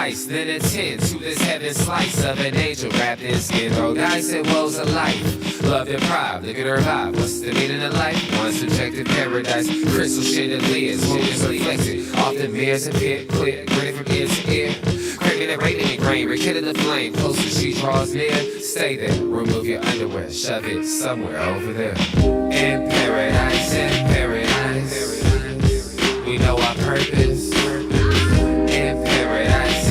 ice, then attend to this heaven slice of an angel wrapped in skin. Throw dice and woes of life. Love and pride, look at her vibe. What's the meaning of life? One subjective paradise. Crystal chandeliers, focus reflected off the mirrors and pit clear. Grinning from ear to ear. Craving and raining and grain, rekindle the flame. Closer she draws near. Stay there, remove your underwear, shove it somewhere over there. In paradise, we know our purpose. In paradise,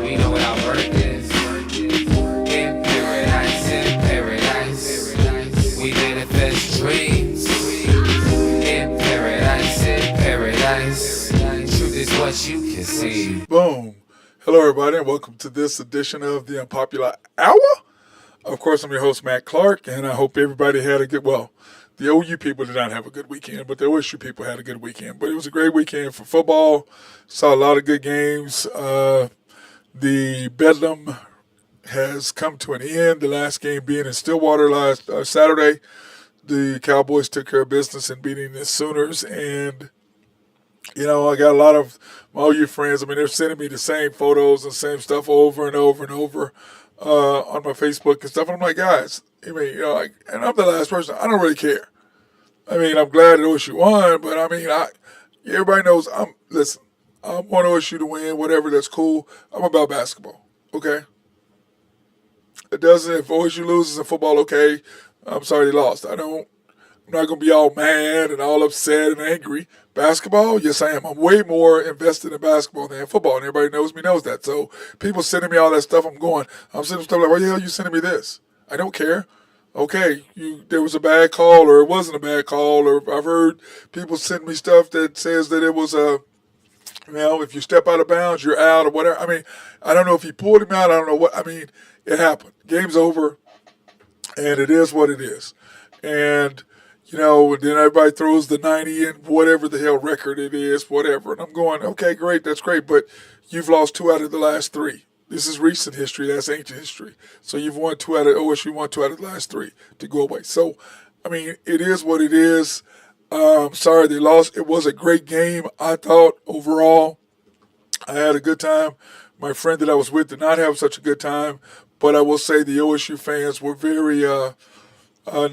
we know what our work is. In paradise, we manifest dreams. In paradise, truth is what you can see. Boom. Hello, everybody, and welcome to this edition of the Unpopular Hour. Of course, I'm your host, Matt Clark, and I hope everybody had a good, the OU people did not have a good weekend, but the OSU people had a good weekend. But it was a great weekend for football. Saw a lot of good games. The Bedlam has come to an end, the last game being in Stillwater last Saturday. The Cowboys took care of business in beating the Sooners, and I got a lot of my OU friends. I mean, they're sending me the same photos and same stuff over and over and over on my Facebook and stuff. And I'm like, guys, and I'm the last person. I don't really care. I mean, I'm glad that OSU won, but everybody knows I want OSU to win, whatever, that's cool. I'm about basketball, okay? It doesn't, if OSU loses in football, okay, I'm sorry they lost. I'm not going to be all mad and all upset and angry. Basketball, yes, I am. I'm way more invested in basketball than football, and everybody knows that. So people sending me all that stuff, I'm sending stuff like, why the hell are you sending me this? I don't care. Okay, there was a bad call, or it wasn't a bad call, or I've heard people send me stuff that says that it was if you step out of bounds, you're out, or whatever. I mean, I don't know if he pulled him out. I don't know what. I mean, it happened. Game's over, and it is what it is. And then everybody throws the 90 and whatever the hell record it is, whatever. And I'm going, okay, great, that's great, but you've lost 2 out of the last 3. This is recent history, that's ancient history. So you've won 2 out of, OSU won 2 out of the last 3 to go away. So, I mean, it is what it is. Sorry they lost. It was a great game, I thought, overall. I had a good time. My friend that I was with did not have such a good time, but I will say the OSU fans were very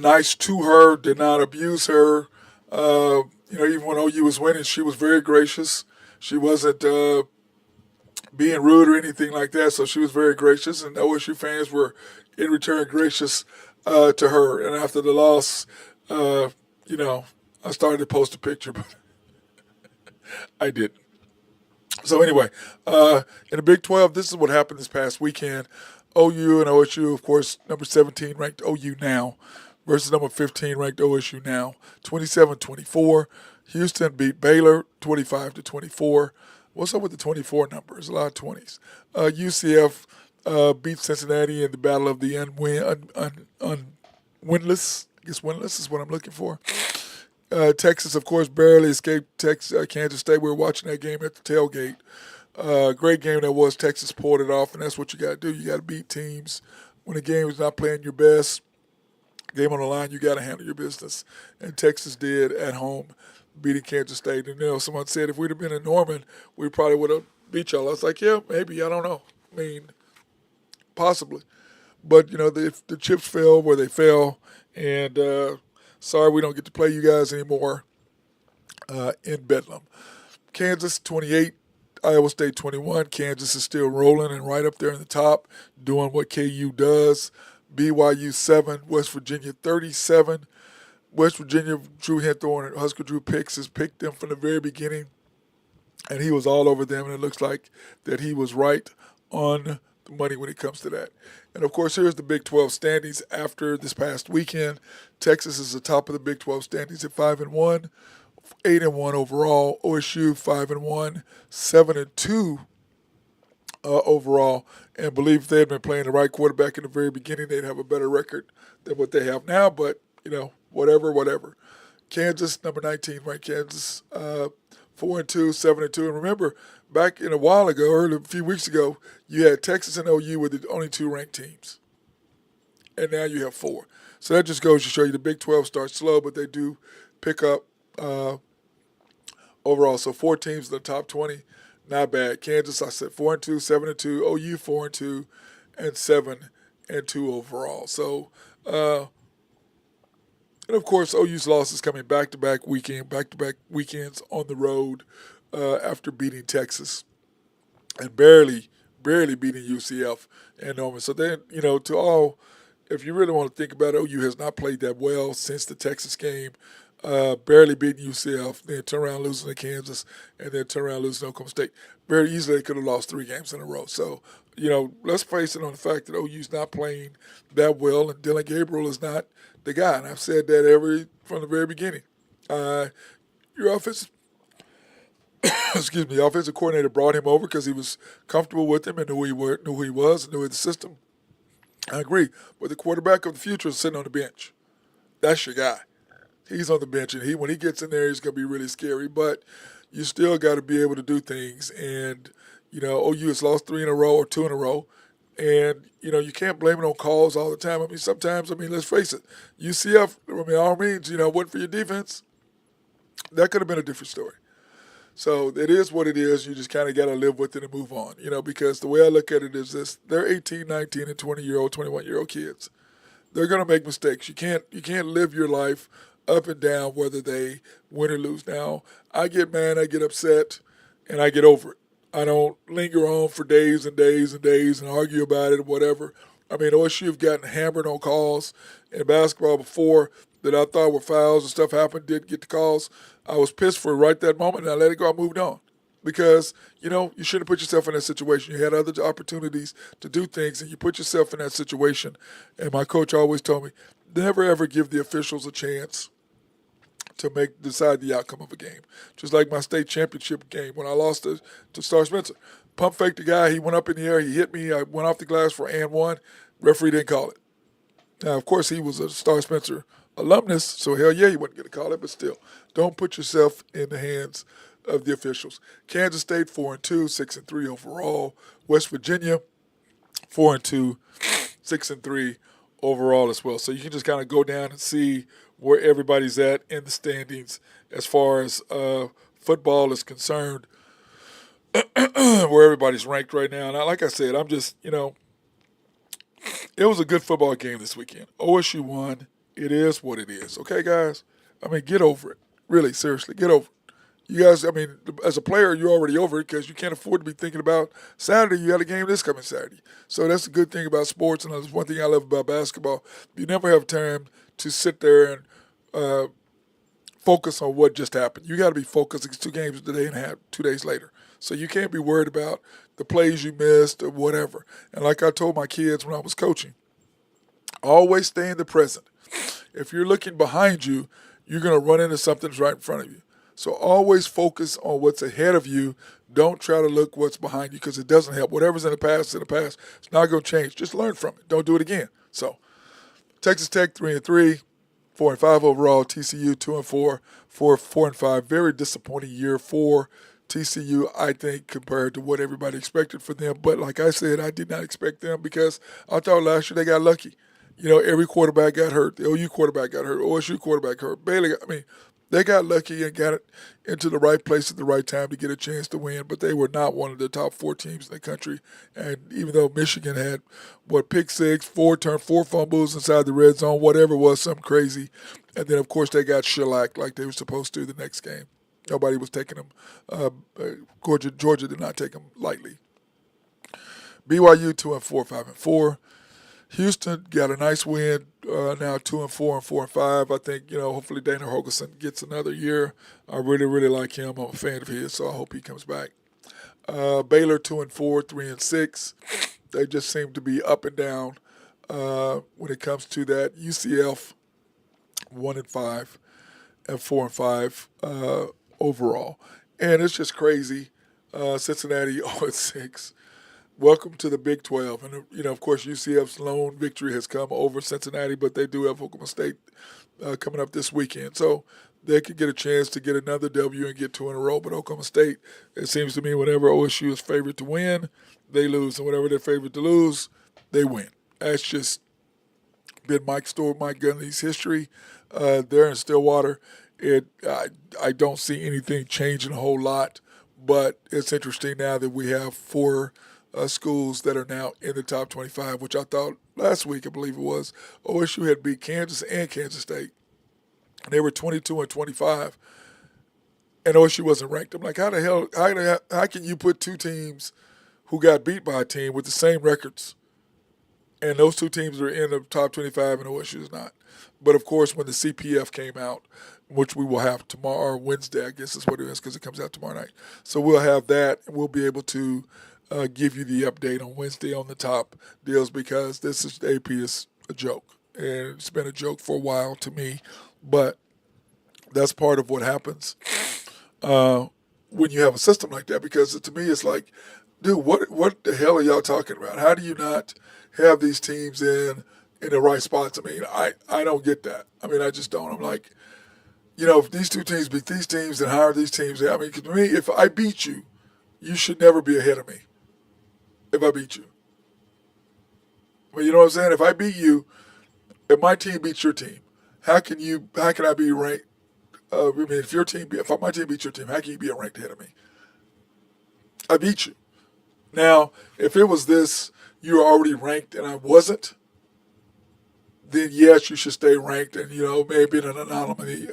nice to her, did not abuse her. Even when OU was winning, she was very gracious. She wasn't being rude or anything like that, so she was very gracious, and OSU fans were, in return, gracious to her. And after the loss, I started to post a picture, but I didn't. So anyway, in the Big 12, this is what happened this past weekend. OU and OSU, of course, number 17 ranked OU now versus number 15 ranked OSU now. 27-24. Houston beat Baylor 25-24. What's up with the 24 numbers? A lot of 20s. UCF beat Cincinnati in the battle of the winless. I guess winless is what I'm looking for. Texas, of course, barely escaped Kansas State. We were watching that game at the tailgate. Great game that was. Texas pulled it off, and that's what you got to do. You got to beat teams when the game is not playing your best. Game on the line, you got to handle your business. And Texas did at home, beating Kansas State. And, someone said if we'd have been in Norman, we probably would have beat y'all. I was like, yeah, maybe. I don't know. I mean, possibly. But, the chips fell where they fell. And sorry we don't get to play you guys anymore in Bedlam. Kansas, 28. Iowa State 21. Kansas is still rolling and right up there in the top, doing what KU does. BYU 7. West Virginia 37. West Virginia, Drew Henthorne and Husker Drew Picks has picked them from the very beginning, and he was all over them, and it looks like that he was right on the money when it comes to that. And, of course, here's the Big 12 standings after this past weekend. Texas is the top of the Big 12 standings at 5-1. 8-1 overall. OSU 5-1, 7-2 overall. And believe if they had been playing the right quarterback in the very beginning, they'd have a better record than what they have now. But whatever. Kansas, number 19, ranked Kansas, 4-2, 7-2. And remember, back in a while ago, or a few weeks ago, you had Texas and OU were the only 2 ranked teams. And now you have 4. So that just goes to show you the Big 12 starts slow, but they do pick up overall. So 4 teams in the top 20. Not bad. Kansas, I said 4-2, 7-2. OU 4-2, and 7-2 overall. So, and of course, OU's losses coming back to back weekends on the road after beating Texas and barely beating UCF and Norman. So then, to all, if you really want to think about it, OU has not played that well since the Texas game. Barely beating UCF, then turn around losing to Kansas, and then turn around losing to Oklahoma State. Very easily they could have lost 3 games in a row. So, let's face it on the fact that OU's not playing that well, and Dylan Gabriel is not the guy. And I've said that from the very beginning. Your offensive excuse me, the offensive coordinator brought him over because he was comfortable with him and knew who he was, and knew the system. I agree. But the quarterback of the future is sitting on the bench. That's your guy. He's on the bench, and when he gets in there, he's going to be really scary. But you still got to be able to do things. And, OU has lost 3 in a row or 2 in a row. And, you can't blame it on calls all the time. Sometimes, let's face it, UCF, all means, wasn't for your defense, that could have been a different story. So it is what it is. You just kind of got to live with it and move on, because the way I look at it is this: they're 18, 19, and 20-year-old, 21-year-old kids. They're going to make mistakes. You can't live your life up and down whether they win or lose. Now, I get mad, I get upset, and I get over it. I don't linger on for days and days and days and argue about it or whatever. OSU have gotten hammered on calls in basketball before that I thought were fouls and stuff happened, didn't get the calls. I was pissed for it right that moment, and I let it go. I moved on. Because, you shouldn't put yourself in that situation. You had other opportunities to do things, and you put yourself in that situation. And my coach always told me, never, ever give the officials a chance to decide the outcome of a game. Just like my state championship game when I lost to Star Spencer. Pump faked the guy. He went up in the air. He hit me. I went off the glass for and one. Referee didn't call it. Now, of course, he was a Star Spencer alumnus, so hell yeah, he wasn't going to call it. But still, don't put yourself in the hands of the officials. Kansas State 4-2, 6-3 overall. West Virginia 4-2, 6-3 overall as well. So you can just kind of go down and see where everybody's at in the standings as far as football is concerned, where everybody's ranked right now. And like I said, I'm just, it was a good football game this weekend. OSU won. It is what it is. Okay, guys? Get over it. Really, seriously, get over it. You guys, as a player, you're already over it because you can't afford to be thinking about Saturday. You got a game this coming Saturday. So that's the good thing about sports, and that's one thing I love about basketball. You never have time to sit there and focus on what just happened. You got to be focused. It's 2 games today and a half, 2 days later. So you can't be worried about the plays you missed or whatever. And like I told my kids when I was coaching, always stay in the present. If you're looking behind you, you're going to run into something that's right in front of you. So always focus on what's ahead of you. Don't try to look what's behind you because it doesn't help. Whatever's in the past is in the past. It's not going to change. Just learn from it. Don't do it again. So Texas Tech 3-3, 4-5 overall. TCU 2-4, 4-5. Very disappointing year for TCU, I think, compared to what everybody expected for them. But like I said, I did not expect them because I thought last year they got lucky. Every quarterback got hurt. The OU quarterback got hurt. OSU quarterback hurt. Bailey, they got lucky and got it into the right place at the right time to get a chance to win, but they were not one of the top 4 teams in the country. And even though Michigan had, pick 6, 4 fumbles inside the red zone, whatever it was, something crazy. And then, of course, they got shellacked like they were supposed to the next game. Nobody was taking them. Georgia did not take them lightly. BYU 2-4, 5-4. Houston got a nice win, now 2-4 and 4-5. I think, hopefully Dana Holgerson gets another year. I really, really like him. I'm a fan of his, so I hope he comes back. Baylor 2-4, 3-6. They just seem to be up and down when it comes to that. UCF 1-5 and 4-5 overall. And it's just crazy. Cincinnati 0-6. Welcome to the Big 12. And, of course, UCF's lone victory has come over Cincinnati, but they do have Oklahoma State coming up this weekend. So they could get a chance to get another W and get 2 in a row. But Oklahoma State, it seems to me, whenever OSU is favored to win, they lose. And whenever they're favored to lose, they win. That's just been Mike Gundy's history there in Stillwater. I don't see anything changing a whole lot But it's interesting now that we have four schools that are now in the top 25, which I thought last week, I believe it was, OSU had beat Kansas and Kansas State. And they were 22 and 25, and OSU wasn't ranked. I'm like, how the hell, how can you put two teams who got beat by a team with the same records, and those two teams are in the top 25 and OSU is not? But of course, when the CPF came out, which we will have tomorrow or Wednesday, I guess is what it is because it comes out tomorrow night. So we'll have that, and we'll be able to give you the update on Wednesday on the top deals because this is AP is a joke, and it's been a joke for a while to me, but that's part of what happens when you have a system like that. Because to me, it's like, dude, what the hell are y'all talking about? How do you not have these teams in the right spots? I mean, I don't get that. I mean, I just don't. I'm like, if these two teams beat these teams and hire these teams, I mean, to me, if I beat you, you should never be ahead of me. If I beat you, well, you know what I'm saying? If I beat you, if my team beats your team, how can I be ranked? I mean, if my team beats your team, how can you be ranked ahead of me? I beat you. Now, if it was this, you were already ranked and I wasn't, then yes, you should stay ranked, and maybe an anomaly,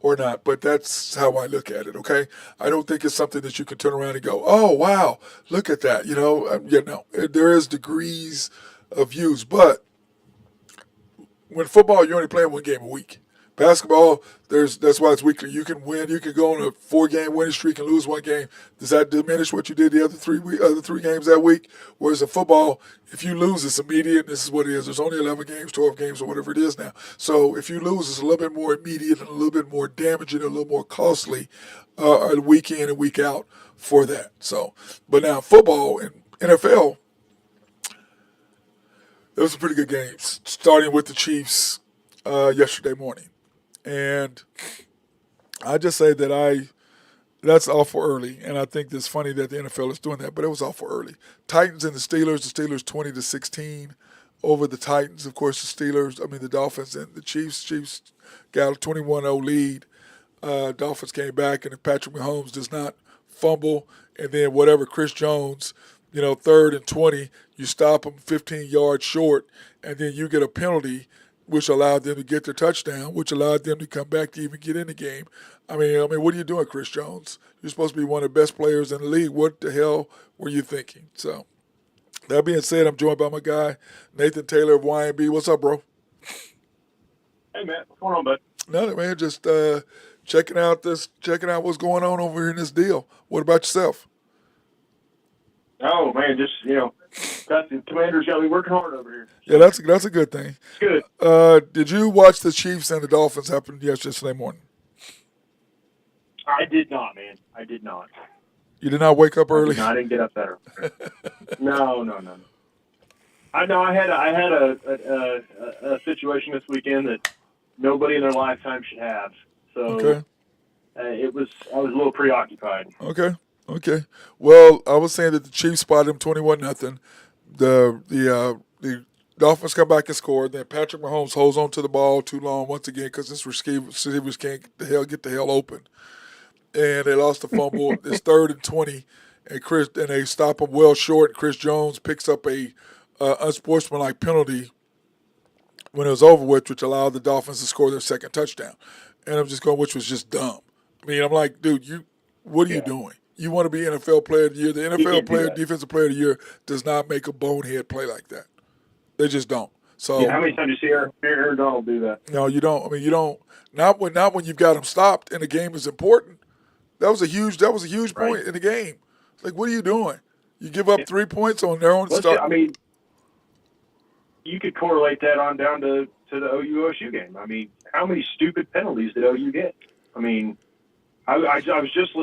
or not. But that's how I look at it. Okay, I don't think it's something that you can turn around and go, "Oh wow, look at that." No, there is degrees of views, but when football, you're only playing one game a week. Basketball, that's why it's weekly. You can win. You can go on a 4-game winning streak and lose one game. Does that diminish what you did the other three games that week? Whereas in football, if you lose, it's immediate. And this is what it is. There's only 11 games, 12 games, or whatever it is now. So if you lose, it's a little bit more immediate and a little bit more damaging, and a little more costly, week in and week out for that. So, but now football and NFL, there was some pretty good games, starting with the Chiefs yesterday morning. And I just say that that's awful early, and I think it's funny that the NFL is doing that, but it was awful early. Titans and the Steelers 20-16 over the Titans. Of course, the Dolphins and the Chiefs. Chiefs got a 21-0 lead. Dolphins came back, and if Patrick Mahomes does not fumble, and then whatever Chris Jones, 3rd and 20, you stop him 15 yards short, and then you get a penalty, which allowed them to get their touchdown, which allowed them to come back to even get in the game. I mean, what are you doing, Chris Jones? You're supposed to be one of the best players in the league. What the hell were you thinking? So, that being said, I'm joined by my guy, Nathan Taylor of YNB. What's up, bro? Hey, man. What's going on, bud? Nothing, man. Just checking out what's going on over here in this deal. What about yourself? Oh, man, just, the Commanders got me working hard over here. Yeah, that's a good thing. It's good. Did you watch the Chiefs and the Dolphins happen yesterday morning? I did not, man. I did not. You did not wake up early? I didn't get up that early. No. I know I had a situation this weekend that nobody in their lifetime should have. So okay. I was a little preoccupied. Okay. Well, I was saying that the Chiefs spotted him 21-0. The Dolphins come back and score. Then Patrick Mahomes holds on to the ball too long once again because his receivers can't get the hell open. And they lost the fumble. It's 3rd and 20, and they stop him well short. Chris Jones picks up a unsportsmanlike penalty when it was over with, which allowed the Dolphins to score their second touchdown. And I'm just going, which was just dumb. I mean, I'm like, dude, what are you doing? You want to be NFL Player of the Year. The NFL Defensive Player of the Year does not make a bonehead play like that. They just don't. So how many times do you see Aaron Donald do that? No, you don't. I mean, you don't. Not when you've got him stopped and the game is important. That was a huge point in the game. It's like, what are you doing? You give up 3 points on their own start. I mean, you could correlate that on down to the OU-OSU game. I mean, how many stupid penalties did OU get? I mean, I was just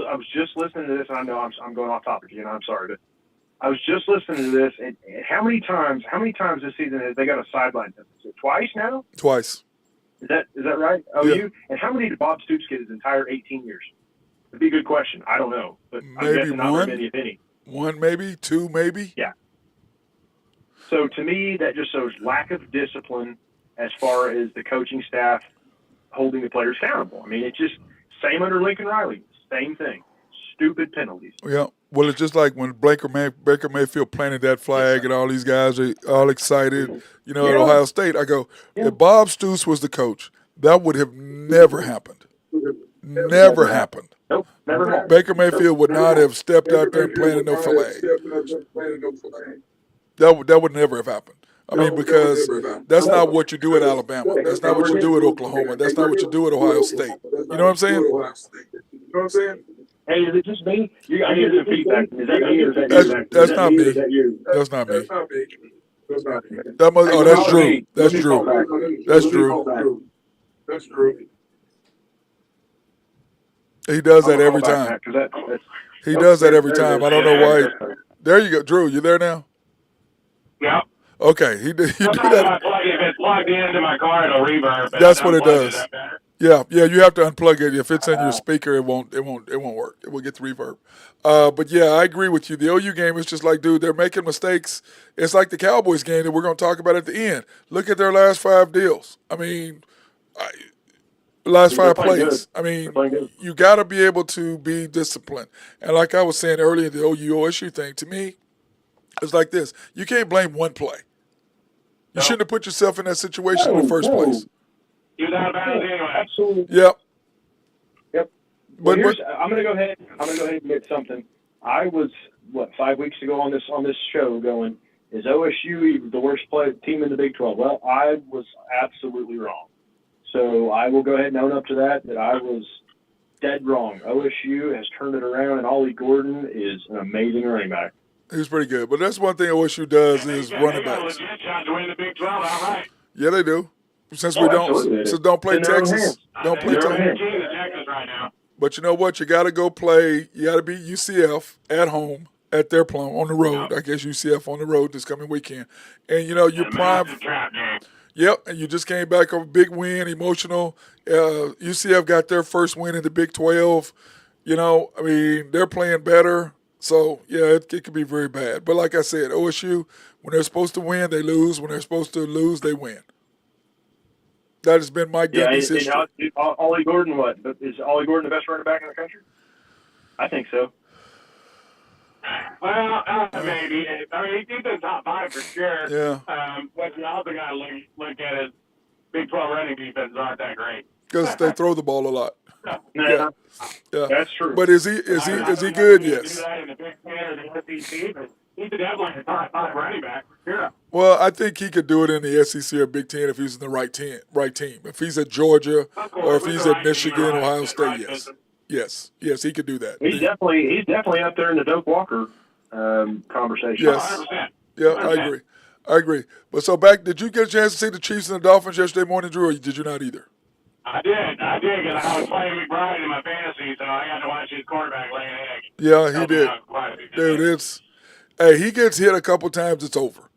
listening to this, and I know I'm going off topic again. I'm sorry, but I was just listening to this, and how many times this season have they got a sideline penalty? Twice now? Twice. Is that right? OU? Yeah. And how many did Bob Stoops get his entire 18 years? It'd be a good question. I don't know, but Maybe I'm guessing not one. very many, if any. One, maybe two, maybe. Yeah. So to me, that just shows lack of discipline as far as the coaching staff holding the players accountable. I mean, it's just same under Lincoln Riley, Same thing. Stupid penalties. Yeah. Well, it's just like when Baker Mayfield planted that flag and all these guys are all excited, at Ohio State. I go, if Bob Stoops was the coach, that would have never happened. Never happened. Nope, never happened. Baker Mayfield would not have stepped out there and planted no flag. That would never have happened. I mean, because that's not what you do at Alabama. That's not what you do at Oklahoma. That's not what you do at Ohio State. You know what I'm saying? Hey, is it just me? I get some feedback. Is that me or is that you? That's not me. That's not me. That's Drew. That's Drew. That's Drew. He does that every time. He does that every time. I don't know why. There you go, Drew. You there now? Yeah. Okay. You do that. If it's plugged into my car, it'll reverb. That's what it does. Yeah. You have to unplug it. If it's in your speaker, it won't work. It will get the reverb. But yeah, I agree with you. The OU game is just like, dude, they're making mistakes. It's like the Cowboys game that we're going to talk about at the end. Look at their last 5 deals. I mean, last 5 plays. I mean, you got to be able to be disciplined. And like I was saying earlier, the OU OSU thing, to me, it's like this. You can't blame one play. You shouldn't have put yourself in that situation in the first place. He was out of bounds anyway. Absolutely. Yep. Well, I'm going to go ahead and admit something. I was 5 weeks ago on this show going, is OSU the worst team in the Big 12? Well, I was absolutely wrong. So I will go ahead and own up to that I was dead wrong. OSU has turned it around, and Ollie Gordon is an amazing running back. He's pretty good. But that's one thing OSU does is running backs. Legit shot to win the Big 12 outright. Yeah, they do. Since don't play Texas. Don't play Texas. Right now. But you know what? You got to go play. You got to beat UCF at home, at their plum, on the road. I guess UCF on the road this coming weekend. And, you're prime. Yep, and you just came back off a big win, emotional. UCF got their first win in the Big 12. I mean, they're playing better. So, yeah, it could be very bad. But like I said, OSU, when they're supposed to win, they lose. When they're supposed to lose, they win. That has been my goodness history. Ollie Gordon, what? Is Ollie Gordon the best running back in the country? I think so. Well, maybe. I mean, he's in the top 5 for sure. Yeah. What you also got to look at is Big 12 running defenses aren't that great. Because they throw the ball a lot. Yeah. That's true. But is he good? Yes. Do that in the Big 10 or the SEC, but he's definitely a top 5 running back for sure. Well, I think he could do it in the SEC or Big 10 if he's in the right team. If he's at Georgia or if he's at Michigan, Ohio State, yes. Yes, he could do that. He's definitely up there in the Doak Walker conversation. Yes. 100%. Yeah, I agree. But so did you get a chance to see the Chiefs and the Dolphins yesterday morning, Drew, or did you not either? I did, because I was playing McBride in my fantasy, so I got to watch his quarterback lay an egg. Yeah, he did. Dude, he gets hit a couple times, it's over.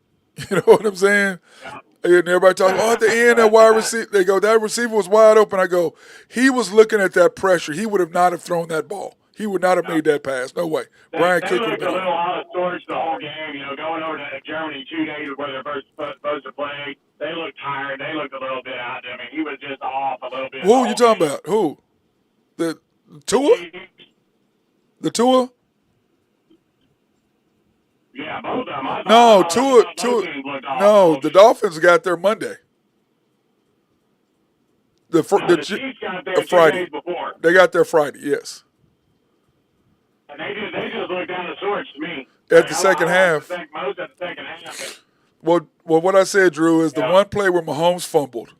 You know what I'm saying? Yeah. And everybody talking, at the end, that wide receiver, they go, that receiver was wide open. I go, he was looking at that pressure. He would have not have thrown that ball. He would not have made that pass. No way. Brian Cook would have been a little out of sorts the whole game. Going over to Germany 2 days where they're supposed to play. They looked tired. They looked a little bit out. I mean, he was just off a little bit. Who are you talking about? Who? The Tua? The Tua? Yeah, both of them. No, Tua. No, the Dolphins got there Monday. The Chiefs got there Friday. 2 days before. They got there Friday, yes. And they just looked down the sorts to me. At the second half. Most of the second half. Well, what I said, Drew, is the one play where Mahomes fumbled.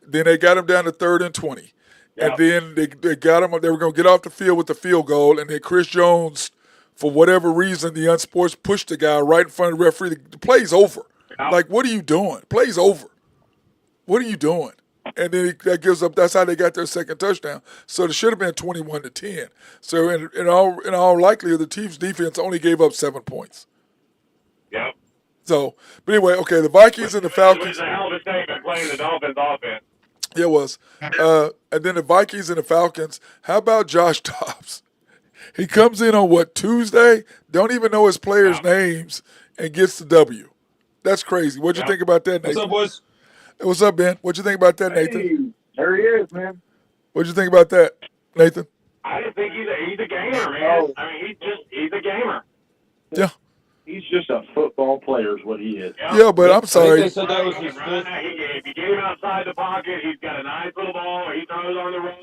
Then they got him down to 3rd and 20. And then they got him. They were going to get off the field with the field goal. And then Chris Jones, for whatever reason, the unsports pushed the guy right in front of the referee. The play's over. Like, what are you doing? Play's over. What are you doing? And then that gives up. That's how they got their second touchdown. So it should have been 21-10. So in all likelihood, the Chiefs' defense only gave up 7 points. Yep. So, but anyway, okay, the Vikings and the Falcons. It was a hell of a statement playing the Dolphins offense. Yeah, it was. And then the Vikings and the Falcons. How about Josh Dobbs? He comes in on Tuesday? Don't even know his players' names and gets the W. That's crazy. What'd you think about that, Nathan? What's up, boys? Hey, what's up, Ben? What'd you think about that, Nathan? Hey, there he is, man. What'd you think about that, Nathan? I just think he's a gamer, man. Oh. I mean, he's a gamer. Yeah. He's just a football player is what he is. Yeah, but I'm I think sorry. they said that was He his can run. fifth. If you get him outside the pocket, he's got a nice little ball where he throws on the run,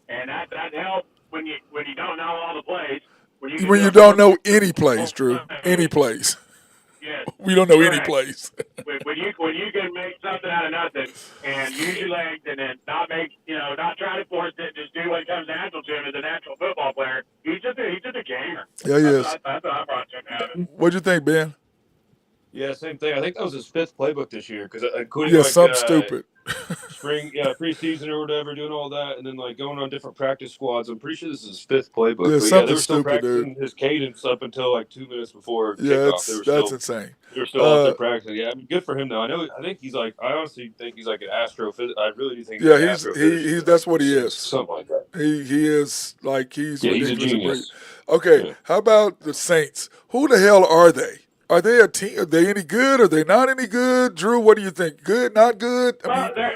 and that helps when you don't know all the plays. When You don't know any plays, Drew. Any plays. Yes. We don't know any Correct. plays. when you can make something out of nothing and use your legs and then not try to force it, just do what comes natural to him as a natural football player. He's just a gamer. Yeah, he is. That's what I brought to him out of it. What'd you think, Ben? Yeah, same thing. I think that was his fifth playbook this year because including Yeah, like something stupid. spring, preseason or whatever, doing all that, and then like going on different practice squads. I'm pretty sure this is his fifth playbook. Yeah, But something they were still stupid, practicing his cadence up until like 2 minutes before Yeah, kickoff. that's insane. They were still out there practicing. Yeah, I mean, good for him though. I think he's like. I honestly think he's like an astrophysicist. I really do think. Yeah, he's he's that's what he is. Something like that. He is like he's Yeah, he's a ridiculous. genius. Okay, Yeah. how about the Saints? Who the hell are they? Are they a team? Are they any good? Are they not any good? Drew, what do you think? Good? Not good? I mean,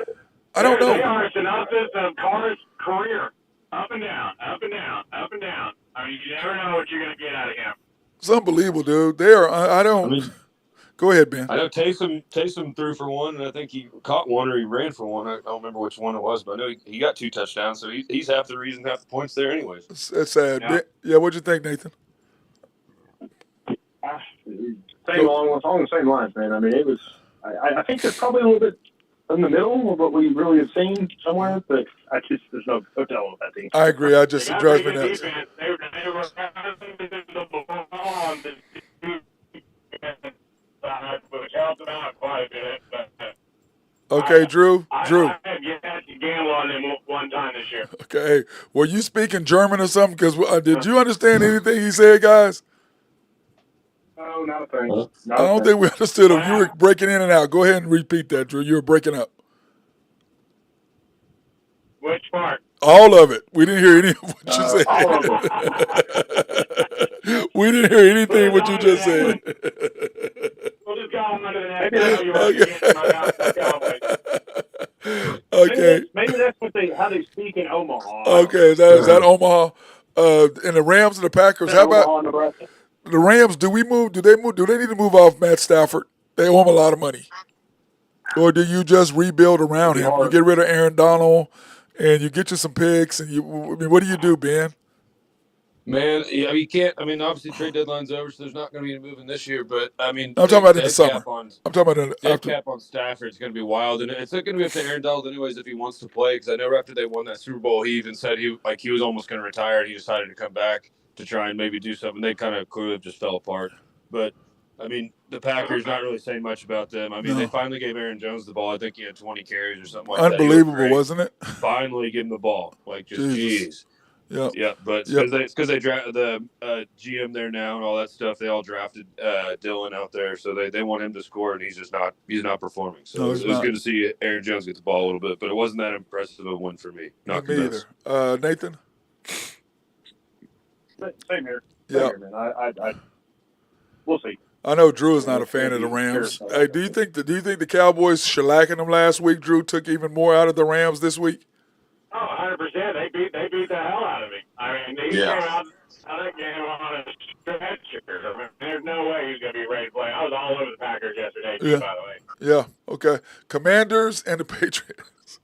I don't know. They are a synopsis of Carr's career. Up and down, up and down, up and down. I mean, you never know what you're going to get out of him. It's unbelievable, dude. They are. I don't. I mean, go ahead, Ben. I know Taysom threw for one, and I think he caught one or he ran for one. I don't remember which one it was, but I know he got 2 touchdowns, so he's half the reason, half the points there anyways. It's sad. Yeah, what'd you think, Nathan? Along the same lines, man. I mean, it was. I think it's probably a little bit in the middle of what we really have seen somewhere, but there's no telling with that team. I agree. I just it drives me nuts. They were the ball on the defense side, which helped them out quite a bit. But, Okay, Drew. I have yet to gamble on them one time this year. Okay. Were you speaking German or something? Because did you understand anything he said, guys? No, not a thing. I don't think we understood him. You were breaking in and out. Go ahead and repeat that, Drew. You were breaking up. Which part? All of it. We didn't hear any of what you said. All of them. We didn't hear anything what you just said. We'll just go on to the next. Tell you what you get my Cowboys. Okay. Maybe that's how they speak in Omaha. Okay, is that Omaha? And the Rams and the Packers. How about Omaha, Nebraska? the Rams? Do they need to move off Matt Stafford? They owe him a lot of money. Or do you just rebuild around him? You get rid of Aaron Donald and you get you some picks and what do you do, Ben? Man, yeah, you can't. I mean, obviously trade deadline's over, so there's not going to be any moving this year. But I mean, I'm talking about in the summer. I'm talking about dead cap on Stafford. It's going to be wild, and it's not going to be up to Aaron Donald anyways if he wants to play. Because I know after they won that Super Bowl, he even said he was almost going to retire, and he decided to come back to try and maybe do something. They kind of clearly just fell apart. But I mean, the Packers not really saying much about them. I mean, They finally gave Aaron Jones the ball. I think he had 20 carries or something like that. Unbelievable, wasn't it? Finally give him the ball. Like, just jeez. Yeah, but it's because they drafted the GM there now and all that stuff. They all drafted Dylan out there, so they want him to score, and he's not performing. So it was good to see Aaron Jones get the ball a little bit, but it wasn't that impressive of a win for me. Not me either. Nathan? Same here. Yeah, man. We'll see. I know Drew is not a fan of the Rams. Hey, do you think the Cowboys shellacking them last week, Drew, took even more out of the Rams this week? Oh, 100%. They beat the hell out of me. I mean, they came out of that game on a stretcher. I mean, there's no way he's going to be ready to play. I was all over the Packers yesterday, too, by the way. Yeah, okay. Commanders and the Patriots.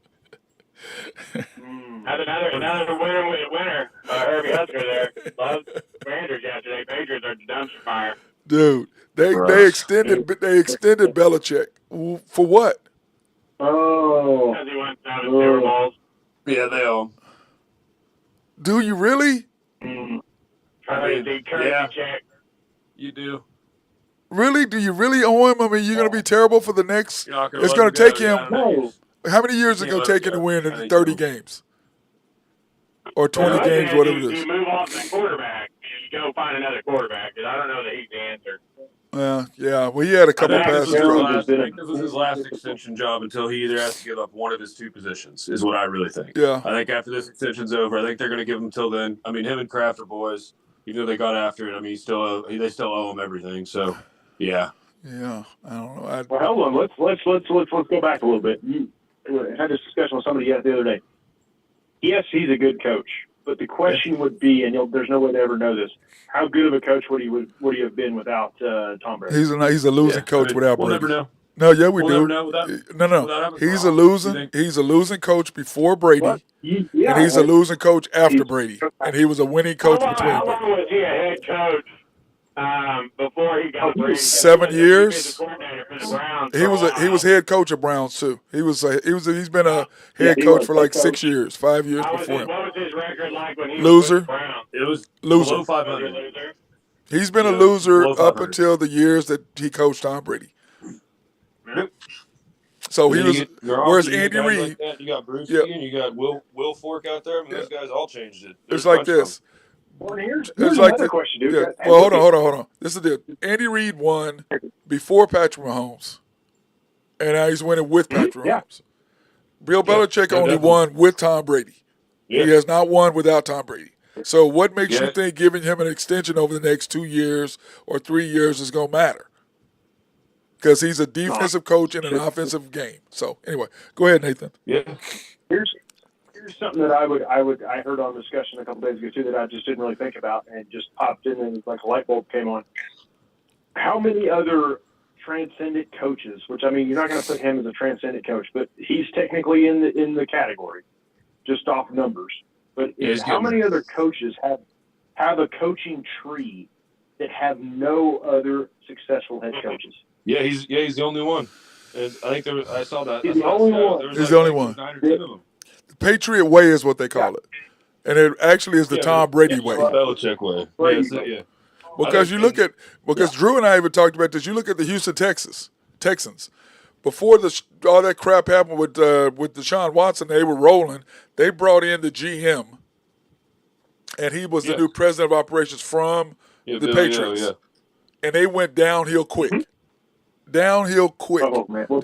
Another winner. Herbie Husker there. Loved Commanders yesterday. Patriots are dumpster fire. Dude, they extended Belichick. For what? Oh. Because he went down to Super Bowls. Yeah, they owe him. Do you really? I mean, the currency check. You do. Really? Do you really owe him? I mean, you're going to be terrible for the next. It's going to take him. How many years is it going to take him to win in 30 games? Or 20 games, whatever it is. You move off the quarterback. You go find another quarterback, because I don't know that he's the answer. Yeah. Well, he had a couple passes dropped. I think this was his last extension job until he either has to give up one of his 2 positions, is what I really think. Yeah. I think after this extension's over, I think they're going to give him until then. I mean, him and Kraft are boys. Even though they got after it, I mean, they still owe him everything. So, yeah. Yeah, I don't know. Well, hold on. Let's go back a little bit. You had this discussion with somebody the other day. Yes, he's a good coach. But the question would be, and there's no way to ever know this, how good of a coach would he have been without Tom Brady? He's a losing coach without we'll Brady. Never know. No, yeah, we we'll do. Never know no. without having He's Gronk. He's a losing coach before Brady, and he's a losing coach after Brady, and he was a winning coach between. How long was he a head coach before he got Brady? 7 years. He was head. head coach of Browns too. He's been a head coach for like 6 years, 5 years before him. What was his record like when he Loser. was with the Browns? It was Loser. below 500. He's been a Yeah, loser below up 500. until the years that he coached Tom Brady. Yep. So he And was. you get Gronk, Whereas you get Andy guys Reid, like that, you got Bruce Yep. and you got Will Fork out there. I mean, those guys all changed it. it's like this. Here's It's like another question, dude. Yeah. Well, hold on. This is the deal. Andy Reid won before Patrick Mahomes, and now he's winning with Patrick Yeah. Mahomes. Bill Belichick Yeah, only definitely. won with Tom Brady. Yeah. He has not won without Tom Brady. So what makes you Yeah. think giving him an extension over the next 2 years or 3 years is going to matter? Because he's a defensive coach in an offensive game. So anyway, go ahead, Nathan. Yeah. Here's something that I heard on discussion a couple days ago too that I just didn't really think about and just popped in and like a light bulb came on. How many other transcendent coaches, which I mean you're not going to put him as a transcendent coach, but he's technically in the category just off numbers. But how many other coaches have a coaching tree that have no other successful head coaches? Yeah, he's the only one. And I think I saw that. He's the only one. He's the only one. 9 or 10 of them. The Patriot way is what they call it. And it actually is the Tom Brady way. Belichick way. Brady. Because Drew and I even talked about this. You look at the Houston Texans. Before all that crap happened with Deshaun Watson, they were rolling. They brought in the GM, and he was the new president of operations from the Patriots. And they went downhill quick. Oh, man. Well,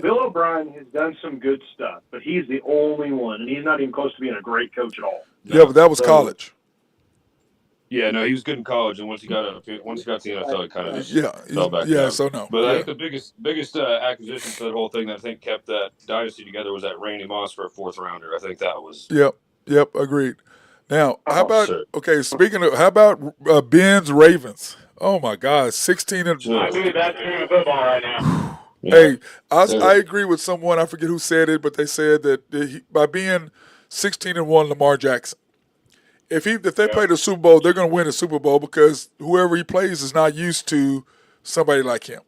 Bill O'Brien has done some good stuff, but he's the only one, and he's not even close to being a great coach at all. Yeah, but that was college. Yeah, no, he was good in college, and once he got to the NFL, he kind of just fell back Yeah, down. so no. But I think the biggest acquisition to that whole thing that I think kept that dynasty together was that Randy Moss for a 4th rounder. I think that was. Yep, agreed. Now, how about Ben's Ravens? Oh my God, 16 and. I think that's game of football right now. Hey, I agree with someone. I forget who said it, but they said that by being 16-1, Lamar Jackson. If they play the Super Bowl, they're going to win the Super Bowl because whoever he plays is not used to somebody like him.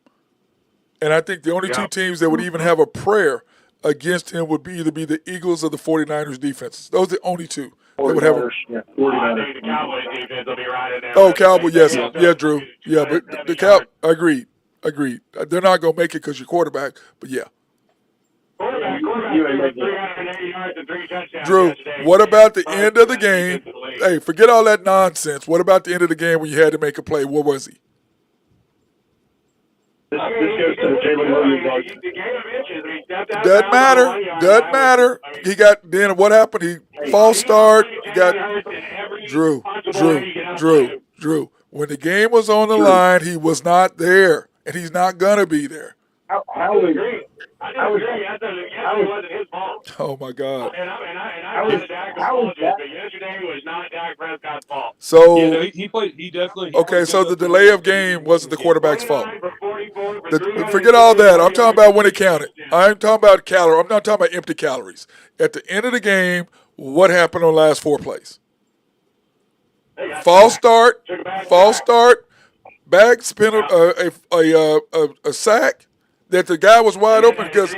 And I think the only two teams that would even have a prayer against him would either be the Eagles or the 49ers defenses. Those are the only two that would have. I think the Cowboys defense will be right in there. Oh, Cowboys, yes, Drew, yeah, but the Cow. Agreed. They're not going to make it because you're quarterback, but yeah. Quarterback threw 380 yards and 3 touchdowns. Drew, yesterday. what about the end of the game? Hey, forget all that nonsense. What about the end of the game when you had to make a play? What was he? This goes to the Jalen Williams argument. The game of inches. He stepped out Doesn't matter. He got then what happened? He false start. He got Drew. When the game was on the line, he was not there, and he's not gonna be there. I would agree. I agree. Yesterday wasn't his fault. Oh my God. And I was Dak apologist, but yesterday was not Dak Prescott's fault. So Yeah, no, he played. He definitely. okay, so the delay of game wasn't the quarterback's fault. Forget all that. I'm talking about when it counted. I'm talking about calories. I'm not talking about empty calories. At the end of the game, what happened on the last 4 plays? False start, back spin a sack that the guy was wide open because.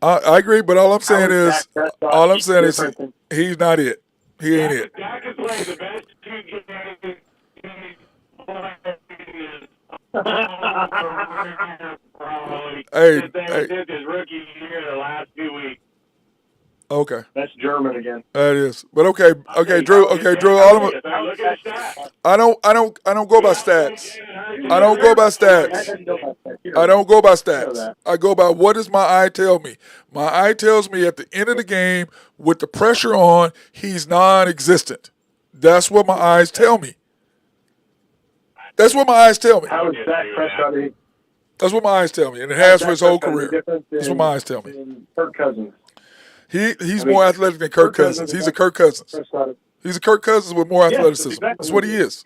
I agree, but all I'm saying is he's not it. He ain't it. Hey. His rookie year, the last 2 weeks. Okay. That's German again. That is, but okay, Drew. All of them. I don't go by stats. I don't go by stats. I go by what does my eye tell me. My eye tells me at the end of the game, with the pressure on, he's non-existent. That's what my eyes tell me. That's what my eyes tell me. How is Dak Prescott? That's what my eyes tell me, and it has for his whole career. That's what my eyes tell me. Kirk Cousins. He's more athletic than Kirk Cousins. He's a Kirk Cousins. He's a Kirk Cousins with more athleticism. That's what he is.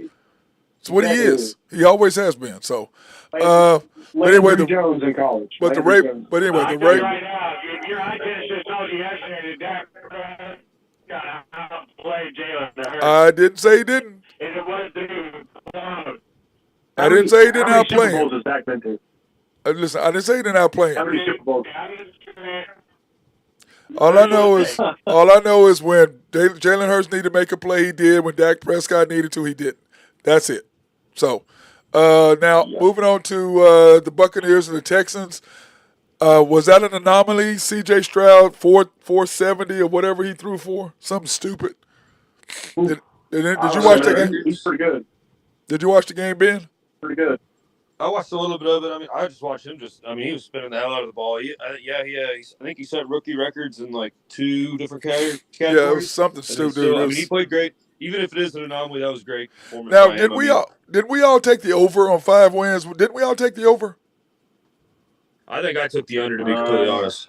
That's what he is. He always has been. So, but anyway, Jones in college. But the rape. But anyway, the rape. Right now, your eye test just told you yesterday that Dak got outplayed Jalen Hurts. I didn't say he didn't. And it wasn't even close. I didn't say he didn't outplay him. How many Super Bowls him. has Dak been to? Listen, I didn't say he didn't outplay How him. many Super Bowls? All I know is when Jalen Hurts needed to make a play, he did. When Dak Prescott needed to, he didn't. That's it. So now moving on to the Buccaneers and the Texans. Was that an anomaly? C.J. Stroud 470 or whatever he threw for, something stupid. Did you watch the game? He's pretty good. Did you watch the game, Ben? Pretty good. I watched a little bit of it. I mean, I just watched him. He was spinning the hell out of the ball. I think he set rookie records in like 2 different categories. Yeah, it was something stupid. I mean, he played great. Even if it is an anomaly, that was great. Now, did we all take the over on 5 wins? Didn't we all take the over? I think I took the under, to be completely honest.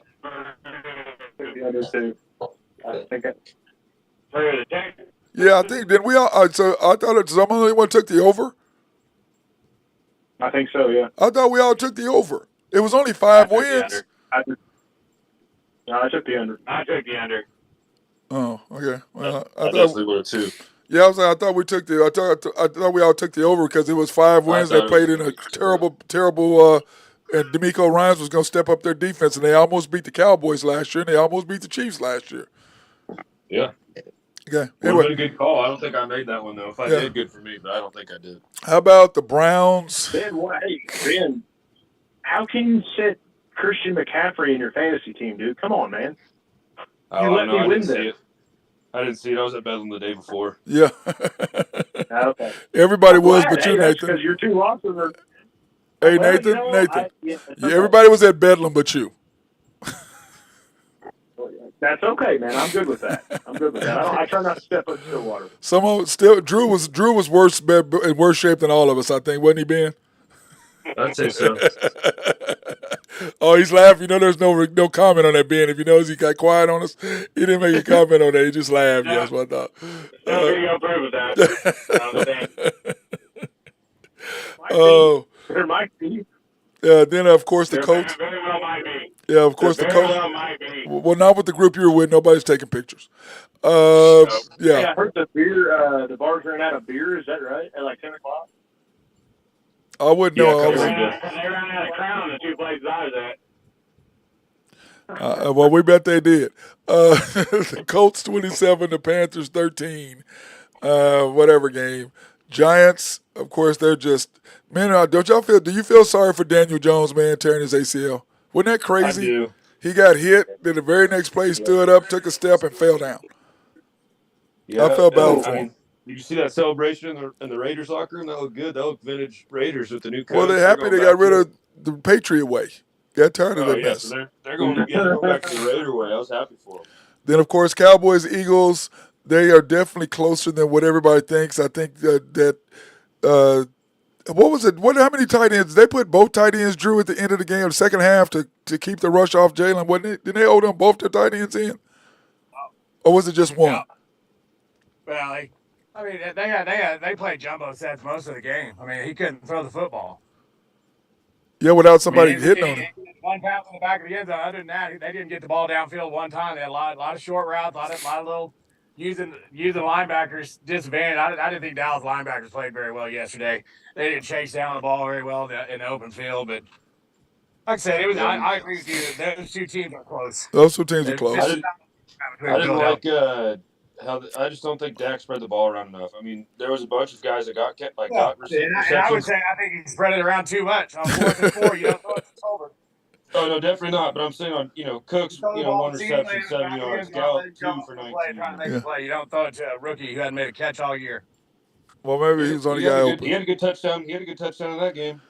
The under too. I think Yeah, I think. Did we all? So I thought someone only one took the over. I think so, yeah. I thought we all took the over. It was only 5 wins. I took the under. I took the under. Oh, okay. Well, I definitely would have too. Yeah, I thought we took the. I thought we all took the over because it was 5 wins. They played in a terrible. And D'Amico Ryans was going to step up their defense, and they almost beat the Cowboys last year, and they almost beat the Chiefs last year. Yeah. Okay. Anyway, a good call. I don't think I made that one though. If I did, good for me, but I don't think I did. How about the Browns? Ben, how can you sit Christian McCaffrey in your fantasy team, dude? Come on, man. I didn't see it. I didn't see it. I was at Bedlam the day before. Yeah. Okay. Everybody was, but you, Nathan. Because your 2 losses are. Hey, Nathan. Everybody was at Bedlam, but you. That's okay, man. I'm good with that. I try not to step up Stillwater. Drew was worse in worse shape than all of us, I think, wasn't he, Ben? I'd say so. Oh, he's laughing. You know, there's no comment on that, Ben. If you notice, he got quiet on us. He didn't make a comment on that. He just laughed. Yeah, that's what I thought. No video proof of that. Oh. There might be. Then, of course, the coach. Very well might be. Yeah, of course, the coach. Well, not with the group you were with. Nobody's taking pictures. Yeah. I heard the bars ran out of beer. Is that right? At like 10 o'clock? I wouldn't know. They ran out of Crown in 2 places I was at. Well, we bet they did. The Colts 27, the Panthers 13. Whatever game. Giants, of course, they're just man. Do you feel sorry for Daniel Jones, man, tearing his ACL? Wasn't that crazy? I do. He got hit. Then the very next play, stood up, took a step, and fell down. Yeah, I felt bad for him. Did you see that celebration in the Raiders locker room? That looked good. That looked vintage Raiders with the new coach. Well, they're happy they got rid of the Patriot way. Got tired of that mess. So they're going back to the Raider way. I was happy for them. Then, of course, Cowboys, Eagles, they are definitely closer than what everybody thinks. I think that what was it? How many tight ends? They put both tight ends, Drew, at the end of the game, the second half, to keep the rush off Jalen, wasn't it? Didn't they hold them both their tight ends in? Or was it just one? Yeah. Well, they played jumbo sets most of the game. I mean, he couldn't throw the football. Yeah, without somebody hitting on him. One pass in the back of the end zone. Other than that, they didn't get the ball downfield one time. They had a lot of short routes, a lot of little using linebackers disadvantage. I didn't think Dallas linebackers played very well yesterday. They didn't chase down the ball very well in the open field. But like I said, it was. I agree with you. Those 2 teams are close. Those 2 teams are close. I didn't like I just don't think Dak spread the ball around enough. I mean, there was a bunch of guys that got receptions. And I would say I think he spread it around too much. On 4th and 4, you don't throw it to Solver. Oh no, definitely not. But I'm saying on Cooks, 1 reception, 7 yards, Gallup 2 for 19. Trying to make a play. You don't throw it to a rookie who hadn't made a catch all year. Well, maybe he was on the guy open. He had a good touchdown. He had a good touchdown in that game.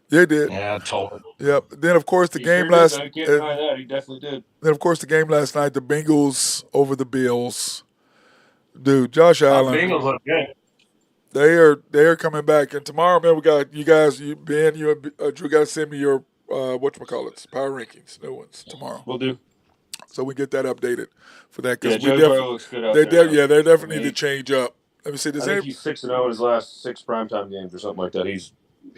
Yeah, he did. Yeah, totally. Yep. Then of course the game last. I can't deny that. He definitely did. Then of course the game last night, the Bengals over the Bills. Dude, Josh Allen. Bengals look good. They are coming back, and tomorrow, man, we got you guys. Ben, you and Drew got to send me your whatchamacallits, power rankings, new ones tomorrow, We'll do. so we get that updated for that Yeah, because we Jojo looks good out they there. yeah, they definitely I need mean, to change up. Let me see. I Does think any, he's 6-0 in his last 6 primetime games or something like that. He's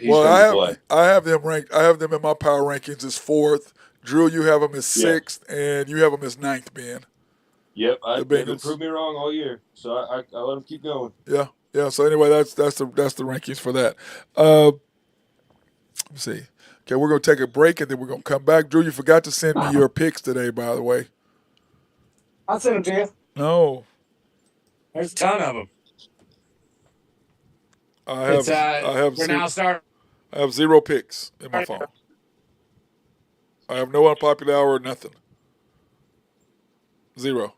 well, ready to play. I have them ranked. I have them in my power rankings as fourth. Drew, you have them as sixth, and you have them as ninth, Ben. Yep, The they've been Bengals. proving me wrong all year, so I let them keep going. Yeah, yeah. So anyway, that's the rankings for that. Let me see. Okay, we're gonna take a break and then we're gonna come back. Drew, you forgot to send me your picks today, by the way. I'll send them to you. No, There's a ton of them. I have we're now starting. I have 0 picks in my phone. I have no unpopular hour or nothing. 0.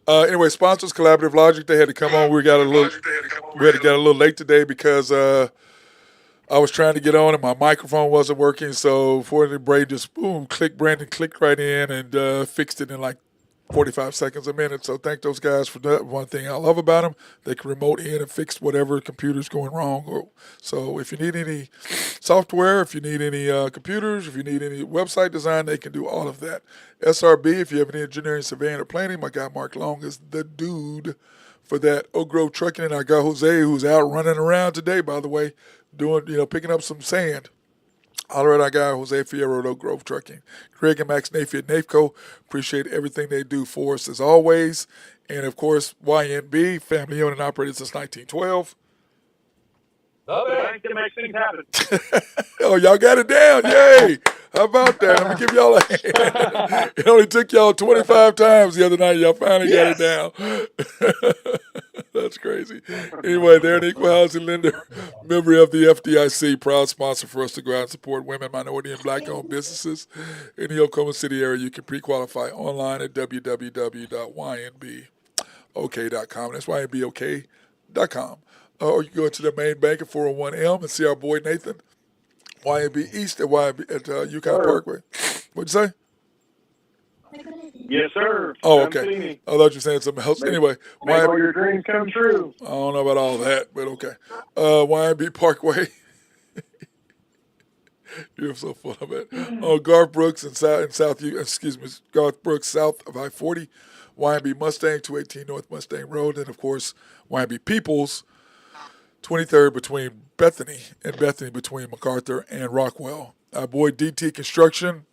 Anyway, sponsors, Collaborative Logic. They had to come on. We had to get a little late today because I was trying to get on and my microphone wasn't working. So fortunately, Brandon just Brandon clicked right in and fixed it in like 45 seconds a minute. So thank those guys for that. One thing I love about them, they can remote in and fix whatever computer's going wrong. So if you need any software, if you need any computers, if you need any website design, they can do all of that. SRB, if you have any engineering, surveying, or planning, my guy Mark Long is the dude for that. Oak Grove Trucking, and I got Jose, who's out running around today, by the way, picking up some sand. Holler at our guy, Jose Fierro at Oak Grove Trucking. Greg and Max Nafee at NAFCO. Appreciate everything they do for us as always. And, of course, YNB, family owned and operated since 1912. Bank that makes things happen. Oh, y'all got it down. Yay. How about that? Let me give y'all a hand. It only took y'all 25 times the other night. Y'all finally got it down. That's crazy. Anyway, they're an equal housing lender, member of the FDIC, proud sponsor for us to go out and support women, minority, and black-owned businesses in the Oklahoma City area. You can pre-qualify online at www.ynbok.com. That's ynbok.com. Or you can go to the main bank at 401M and see our boy Nathan, YNB East at Yukon Parkway. What'd you say? Yes, sir. Oh, okay. I thought you were saying something else. Anyway, Make all your dreams come true. I don't know about all that, but okay. YNB Parkway. You're so full of it. Garth Brooks Garth Brooks south of I-40. YNB Mustang, 218 North Mustang Road. And, of course, YNB Peoples, 23rd between Bethany between MacArthur and Rockwell. Our boy DT Construction,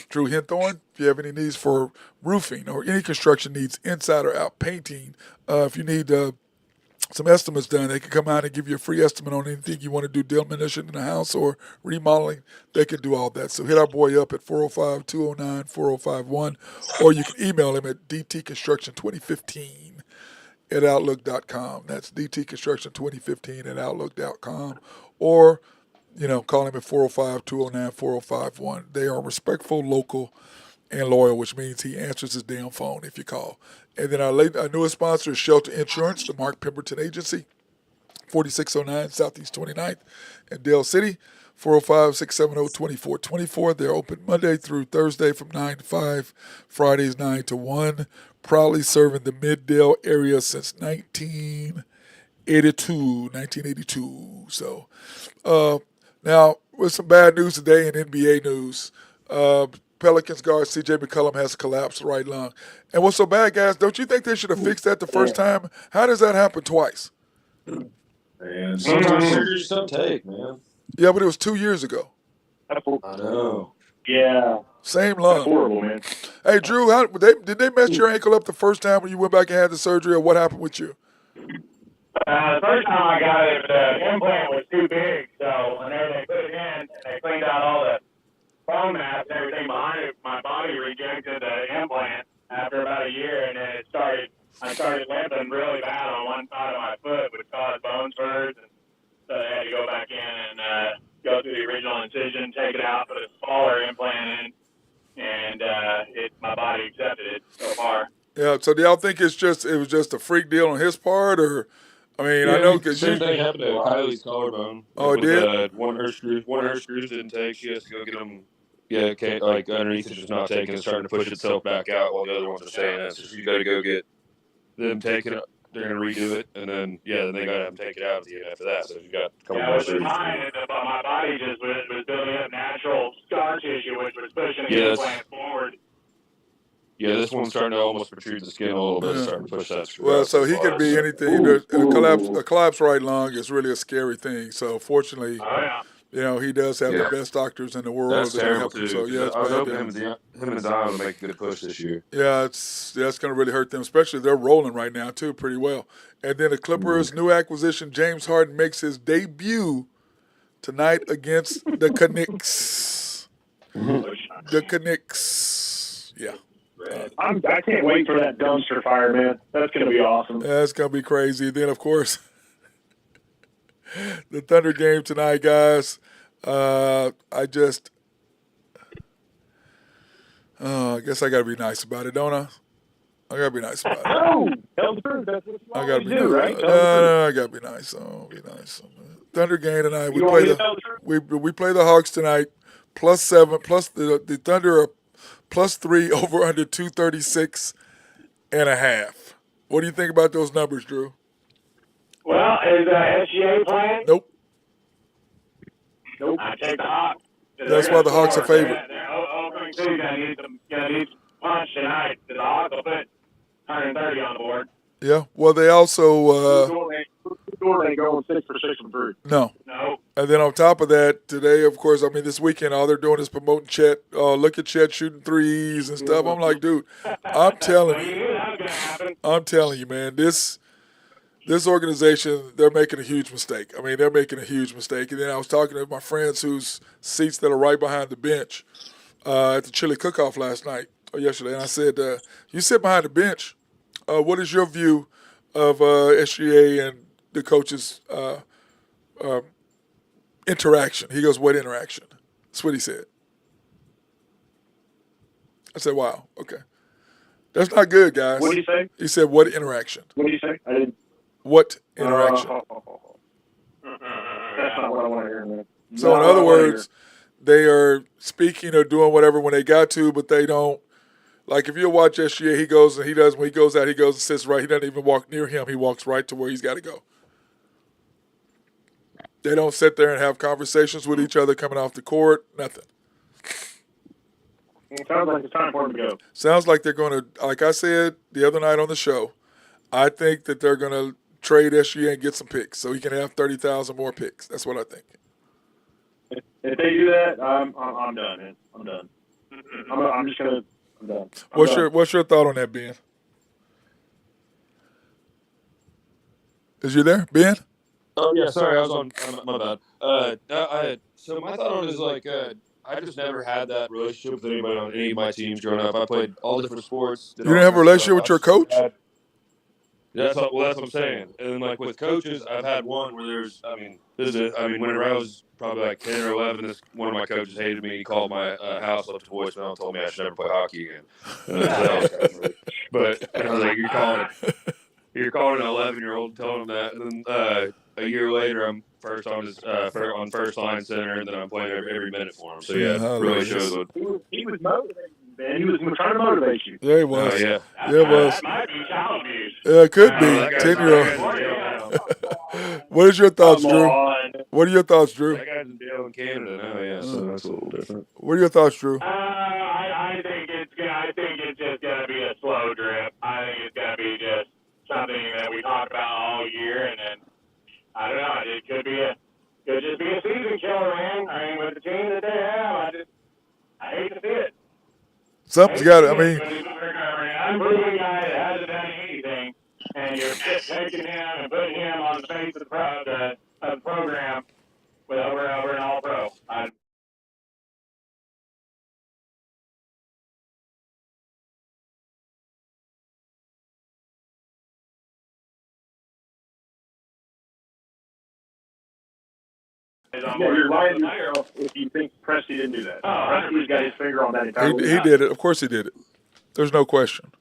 Drew Hinthorn. If you have any needs for roofing or any construction needs, inside or out painting, if you need some estimates done, they can come out and give you a free estimate on anything you want to do, demolition in the house or remodeling. They can do all that. So hit our boy up at 405-209-4051, or you can email him at dtconstruction2015 at outlook.com. That's dtconstruction2015 at outlook.com, or call him at 405-209-4051. They are respectful, local, and loyal, which means he answers his damn phone if you call. And then our newest sponsor is Shelter Insurance, the Mark Pemberton Agency, 4609 Southeast 29th in Dale City, 405-670-2424. They're open Monday through Thursday from 9 to 5, Fridays 9 to 1. Proudly serving the Mid-Dale area since 1982. So, now, with some bad news today in NBA news, Pelicans guard C.J. McCollum has collapsed right lung. And what's so bad, guys, don't you think they should have fixed that the first time? How does that happen twice? Man, sometimes surgeries don't take, man. Yeah, but it was 2 years ago. I know. Yeah. Same lung. That's horrible, man. Hey, Drew, did they mess your ankle up the first time when you went back and had the surgery, or what happened with you? The first time I got it, the implant was too big, so whenever they put it in and they cleaned out all the bone mass and everything behind it, my body rejected the implant after about a year, and then I started limping really bad on one side of my foot, which caused bone spurs, and so they had to go back in and go through the original incision, take it out, put a smaller implant in, and my body accepted it so far. Yeah, so do y'all think it was just a freak deal on his part, or I know because same thing happened to Kylie's collarbone. Oh, it did? One of her screws didn't take. She has to go get them. Yeah, like underneath it's just not taking. It's starting to push itself back out while the other ones are staying in. So she's got to go get them taken they're gonna redo it, and then then they gotta have him take it out at the end after that. So you got a couple Yeah, more with the surgeries. time, my body just was building up natural scar tissue, which was pushing the Yes. implant forward. Yeah, this one's starting to almost protrude the skin a little bit, starting to push that screw Well, out so too he far, could be so. anything. A collapsed right lung is really a scary thing. So fortunately, Oh yeah. he does have the Yeah. best doctors in the world That's that can terrible help him. too. So yeah, it's I was bad. hoping him and Zion would make a good push this year. Yeah, that's going to really hurt them, especially they're rolling right now too, pretty well. And then the Clippers' new acquisition, James Harden, makes his debut tonight against the Knicks. The Knicks, yeah. I can't wait for that dumpster fire, man. That's going to be awesome. That's going to be crazy. Then, of course, the Thunder game tonight, guys. I guess I got to be nice about it, don't I? I got to be nice about it. No, tell the truth. That's what you I got to always be do, nice. right? No, I got to be nice. Oh, be nice. Thunder game tonight. You want me to tell the truth? We play the Hawks tonight. +7. Plus the Thunder are +3 over under 236.5. What do you think about those numbers, Drew? Well, is SGA playing? Nope. I take the Hawks. That's why the Hawks are favored. They're Oakland City's gonna need some punch tonight. The Hawks will put 130 on the board. Yeah. Well, they also They going 6 for 6 from 3. no. No. And then on top of that, today, of course, this weekend, all they're doing is promoting Chet. Look at Chet shooting threes and stuff. I'm like, dude, I'm telling you, man, this organization, they're making a huge mistake. They're making a huge mistake. And then I was talking to my friends whose seats that are right behind the bench at the chili cook-off last night or yesterday, and I said, you sit behind the bench. What is your view of SGA and the coaches' interaction? He goes, what interaction? That's what he said. I said, wow, okay. That's not good, guys. What did he say? He said, what interaction? What did he say? I didn't. What interaction? That's not what I want to hear, man. So in other words, they are speaking or doing whatever when they got to, but they don't. Like if you watch SGA, he goes and he does, when he goes out, he goes and sits right. He doesn't even walk near him. He walks right to where he's got to go. They don't sit there and have conversations with each other coming off the court, nothing. It sounds like it's time for him to go. Sounds like they're going to, like I said the other night on the show, I think that they're going to trade SGA and get some picks so he can have 30,000 more picks. That's what I think. If they do that, I'm done, man. I'm done. I'm just going to. I'm done. What's your thought on that, Ben? Is you there, Ben? Oh yeah, sorry, I was on. My bad. So my thought on it is like I just never had that relationship with anybody on any of my teams growing up. I played all different sports. You didn't have a relationship with your coach? That's what I'm saying. And then like with coaches, I've had one where there's, whenever I was probably like 10 or 11, one of my coaches hated me. He called my house, left a voicemail, and told me I should never play hockey again. But I was like, you're calling an 11-year-old, telling him that, and then a year later, I'm first on his on first line center, and then I'm playing every minute for him. So yeah, it really shows what He was motivating you, man. He was trying to motivate you. Yeah, he was. yeah. Yeah, it was. That might be child abuse. Yeah, it could be. that guy's 10-year-old. What is your thoughts, Come Drew? on. What are your thoughts, Drew? That guy's in jail in Canada now, yeah, so that's a little different. What are your thoughts, Drew? I think it's just gonna be a slow drip. I think it's gonna be just something that we talk about all year, and then I don't know. It could just be a season killer, man. With the team that they have, I hate to see it. Something's got to, An unproven guy that hasn't done anything, and you're just taking him and putting him on the face of the program with over an all-pro. Yeah, you're lying to yourself if you think Presti didn't do that. Presti's got his finger on that entire He did it. Of course he did it. There's no question.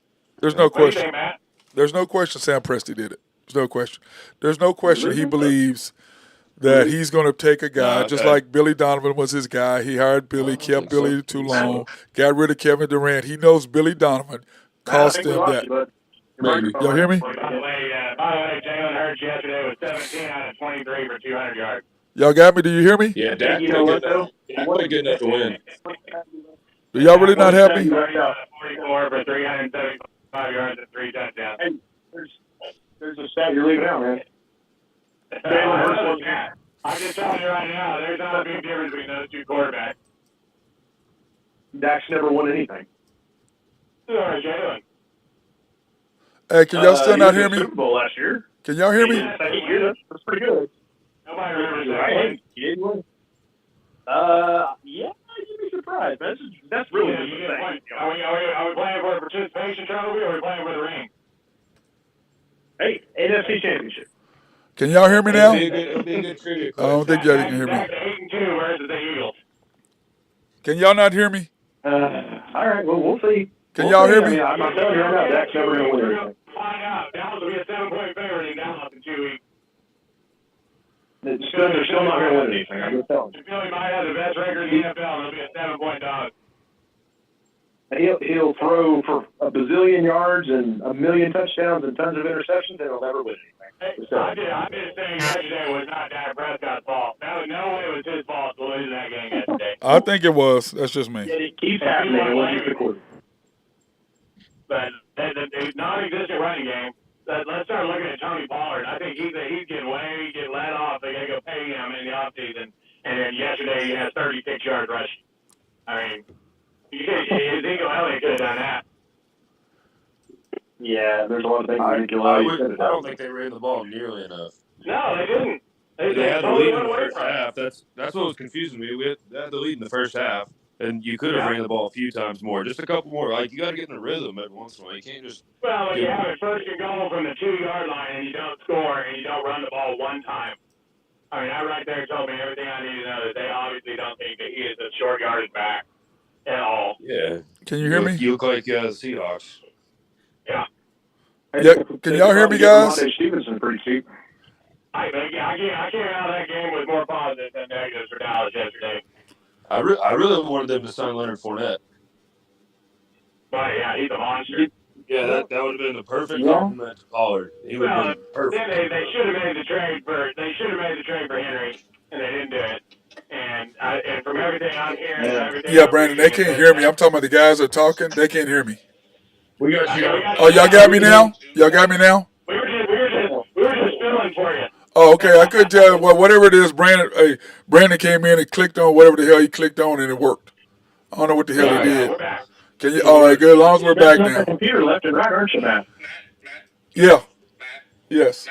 There's no question. Matt? There's no question Sam Presti did it. There's no question. There's no question he believes that he's going to take a guy, just like Billy Donovan was his guy. He hired Billy, kept Billy too long, got rid of Kevin Durant. He knows Billy Donovan cost him that. Maybe. Y'all hear me? By the way, Jalen Hurts yesterday was 17 out of 23 for 200 yards. Y'all got me? Do you hear me? Yeah, Dak You know played what, good. though? Dak played good enough to win. Do y'all really not have me? 44 for 375 yards and 3 touchdowns. Hey, there's a stat you're leaving out, man. I'm just telling you right now, there's not a big difference between those two quarterbacks. Dak's never won anything. Jalen. Hey, can y'all still He not was in hear the me? Super Bowl last year. Can y'all hear me? That's pretty good. Nobody remembers that. Yeah, you'd be surprised. That's really Are we playing for a participation trophy or are we playing for the ring? Hey, NFC Championship. Can y'all hear me now? It'll be a good trivia I quiz. don't think y'all can hear me. Back to 8-2 versus the Eagles. Can y'all not hear me? All right, well, we'll see. Can y'all hear me? I'm not telling you right now, Dak's never going to win We're anything. going to find out. Dallas will be a 7-point favorite in Dallas in 2 weeks. They're still not going to win anything. I'm just telling you. Philly might have the best record in the NFL, and it'll be a 7-point dog. He'll throw for a bazillion yards and a million touchdowns and tons of interceptions, and he'll never win anything. I did saying yesterday was not Dak Prescott's fault. No way it was his fault to lose that game yesterday. I think it was. That's just me. It keeps happening. It wasn't the quarter. But the non-existent running game, let's start looking at Tony Pollard. I think he's getting let off. They got to go pay him in the offseason. And then yesterday he has 36 yards rushing. I mean, Ezekiel Elliott could have done that. Yeah, there's a lot of things I I don't think they ran the ball nearly enough. No, they didn't. They had the totally lead in went the away first from it. half. That's what was confusing me. They had the lead in the first half, and you could have ran the ball a few times more, just a couple more. Like, you got to get in a rhythm every once in a while. You can't just. Well, when you have it first and goal from the 2-yard line and you don't score and you don't run the ball one time. I mean, that right there told me everything I need to know that they obviously don't think that he is a short yardage back at all. Yeah. Can you hear me? You look like the Seahawks. Yeah. Yeah. Can y'all hear me, guys? Stevenson pretty cheap. I came out of that game with more positives than negatives for Dallas yesterday. I really wanted them to sign Leonard Fournette. But yeah, he's a monster. Yeah, that would have been the perfect compliment to Pollard. He would have been perfect. Then they should have made the trade for Henry, and they didn't do it. And from everything I'm hearing, Yeah, Brandon, they can't hear me. I'm talking about the guys that are talking. They can't hear me. We got you. Oh, y'all got me now? Y'all got me now? We were just filling for you. Oh, okay. I couldn't tell. Well, whatever it is, Brandon came in and clicked on whatever the hell he clicked on, and it worked. I don't know what the hell he did. We're back. Can you? All right, good. As long as we're back now. Computer left and right, aren't you, Matt? Yeah. Yes.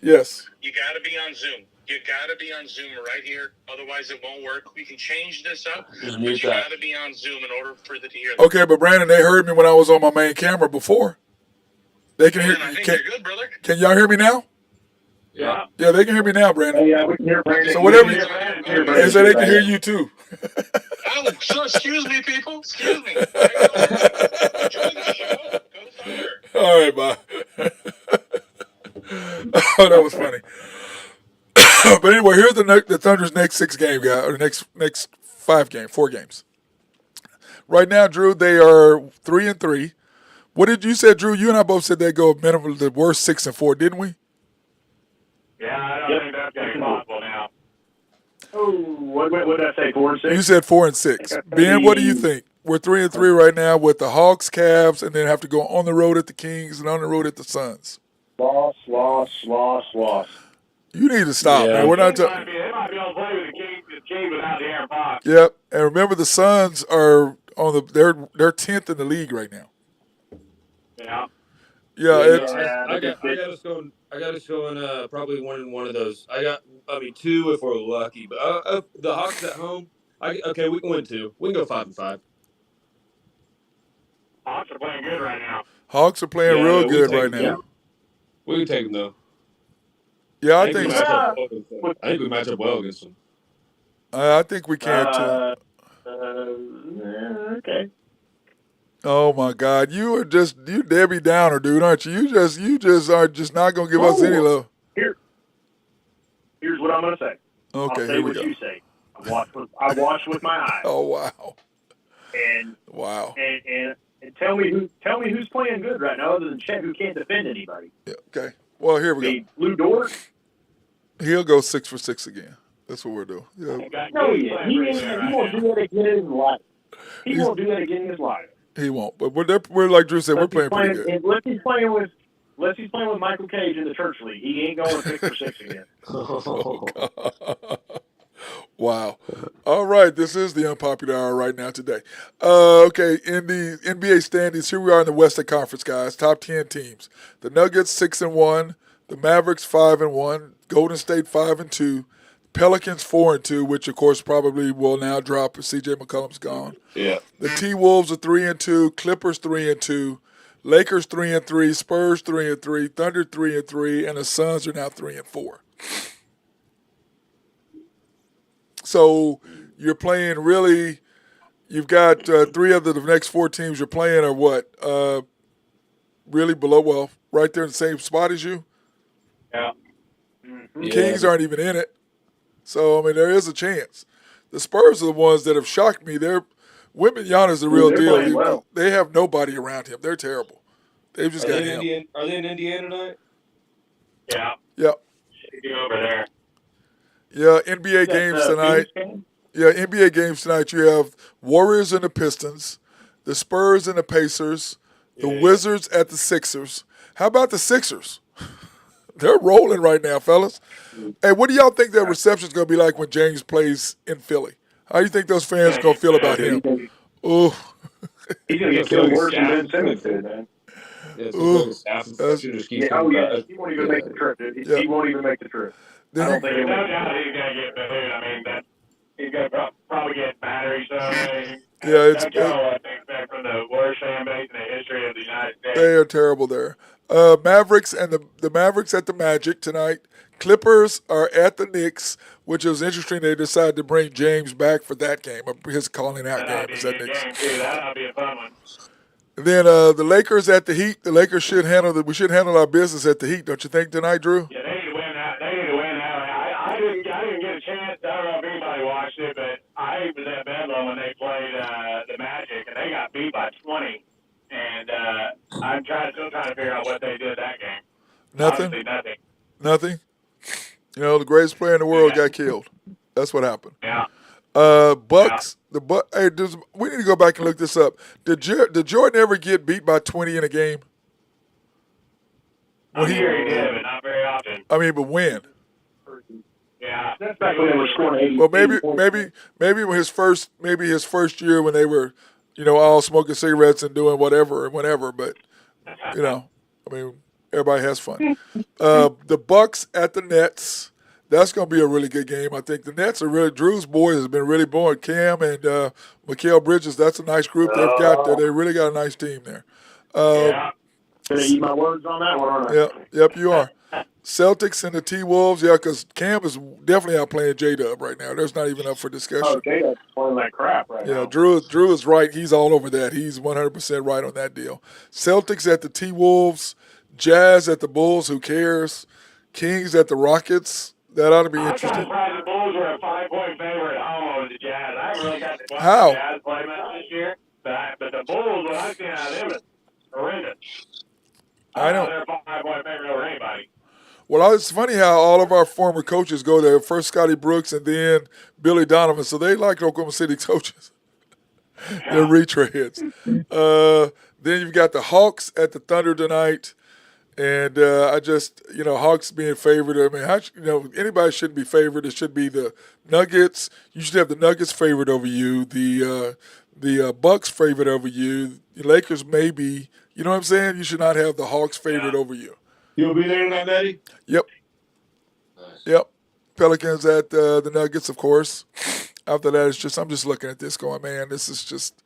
Yes. You got to be on Zoom. You got to be on Zoom right here. Otherwise, it won't work. We can change this up, but you got to be on Zoom in order for the to hear. Okay, but Brandon, they heard me when I was on my main camera before. They can hear. I think you're good, brother. Can y'all hear me now? Yeah. Yeah, they can hear me now, Brandon. Yeah, we can hear Brandon. So whatever. They say they can hear you too. Oh, so excuse me, people. Excuse me. Enjoy the show. Go Thunder. All right, bye. Oh, that was funny. But anyway, here's the Thunder's next 6 game, guys, or next 4 games. Right now, Drew, they are 3-3. What did you say, Drew? You and I both said they go minimum the worst 6-4, didn't we? Yeah, I don't think that's going to be possible now. Oh, what did I say? 4 and 6. You said 4 and 6. Ben, what do you think? We're 3-3 right now with the Hawks, Cavs, and then have to go on the road at the Kings and on the road at the Suns. Loss. You need to stop, man. We're not. They might be able to play with the Kings without the Aaron Fox. Yep, and remember the Suns are on they're 10th in the league right now. Yeah. Yeah, I got us going probably one of those. 2 if we're lucky. But the Hawks at home. Okay, we can win 2. We can go 5-5. Hawks are playing good right now. Hawks are playing real good right now. Yeah. We can take them though. Yeah, I think so. I think we match up well against them. I think we can too. Okay. Oh my God, you Debbie Downer, dude, aren't you? You just are just not gonna give us any love. Here's what I'm gonna say. Okay, I'll say here we what go. you say. I watched with my eyes. Oh wow. And wow. And tell me who's playing good right now other than Chet, who can't defend anybody. Yeah, okay. Well, here we go. Lou Dort. He'll go 6 for 6 again. That's what we're doing. Yeah. No, he won't do that again in his life. He won't do that again in his life. He won't. But we're like Drew said, we're playing pretty good. Unless he's playing with Michael Cage in the church league, he ain't going 6 for 6 again. Wow. All right, this is the Unpopular Hour right now today. Okay, in the NBA standings, here we are in the Western Conference, guys. Top 10 teams. The Nuggets 6-1, the Mavericks 5-1, Golden State 5-2, Pelicans 4-2, which of course probably will now drop if CJ McCollum's gone. Yeah. The T-Wolves are 3-2, Clippers 3-2, Lakers 3-3, Spurs 3-3, Thunder 3-3, and the Suns are now 3-4. So you're playing really. You've got 3 of the next 4 teams you're playing are what? Really below, well, right there in the same spot as you. Yeah. The Kings aren't even in it. So I mean, there is a chance. The Spurs are the ones that have shocked me. Wembanyama's the real deal. Well. They have nobody around him. They're terrible. They've just got him. Are they in Indiana tonight? Yeah. Yep. Should be over there. Yeah, NBA games tonight. Yeah, NBA games tonight. You have Warriors and the Pistons, the Spurs and the Pacers, the Wizards at the Sixers. How about the Sixers? They're rolling right now, fellas. Hey, what do y'all think their reception's going to be like when James plays in Philly? How do you think those fans are going to feel about him? Oh, He's going to get killed worse than Ben Simmons did, man. Yeah, He won't even make the trip, dude. He won't even make the trip. I don't think No doubt he's going to get booed. I mean, he's going to probably get battery. So, yeah, I think from the worst fan base in the history of the United States. They are terrible there. Mavericks and the Mavericks at the Magic tonight. Clippers are at the Knicks, which is interesting. They decided to bring James back for that game. His calling out game is that Knicks. That'll be a fun one. And then the Lakers at the Heat. The Lakers should handle we should handle our business at the Heat, don't you think tonight, Drew? Yeah, they need to win that. I didn't get a chance. I don't know if anybody watched it, but I was at Bedlam when they played the Magic, and they got beat by 20. And I'm still trying to figure out what they did that game. Nothing. Obviously Nothing. You know, the greatest player in the world got killed. That's what happened. Yeah. Bucks. Hey, we need to go back and look this up. Did Jordan ever get beat by 20 in a game? I'm sure he did, but not very often. I mean, but when? Yeah. That's back when they were scoring 80. Well, maybe his first year when they were, all smoking cigarettes and doing whatever and whatever. But I mean, everybody has fun. The Bucks at the Nets. That's going to be a really good game. I think the Nets are really, Drew's boys has been really born. Cam and Mikal Bridges, that's a nice group they've got there. They really got a nice team there. Gonna eat my words on that one, aren't I? Yep, you are. Celtics and the T-Wolves, because Cam is definitely outplaying J-Dub right now. There's not even up for discussion. Oh, J-Dub's playing like crap right now. Yeah, Drew is right. He's all over that. He's 100% right on that deal. Celtics at the T-Wolves, Jazz at the Bulls, who cares? Kings at the Rockets. That ought to be interesting. I'm surprised the Bulls were a 5-point favorite at home over the Jazz. I haven't really got to watch How? the Jazz play much this year, but the Bulls, what I've seen out of them is horrendous. I know. They're a 5-point favorite over anybody. Well, it's funny how all of our former coaches go there. First Scotty Brooks and then Billy Donovan. So they like Oklahoma City coaches. They're retreads. Then you've got the Hawks at the Thunder tonight. And I just, Hawks being favored. I mean, anybody shouldn't be favored. It should be the Nuggets. You should have the Nuggets favored over you. The Bucks favored over you. The Lakers maybe. You know what I'm saying? You should not have the Hawks favored over you. You'll be there tonight, Maddie? Yep. Nice. Yep. Pelicans at the Nuggets, of course. After that, I'm just looking at this going, man, this is just.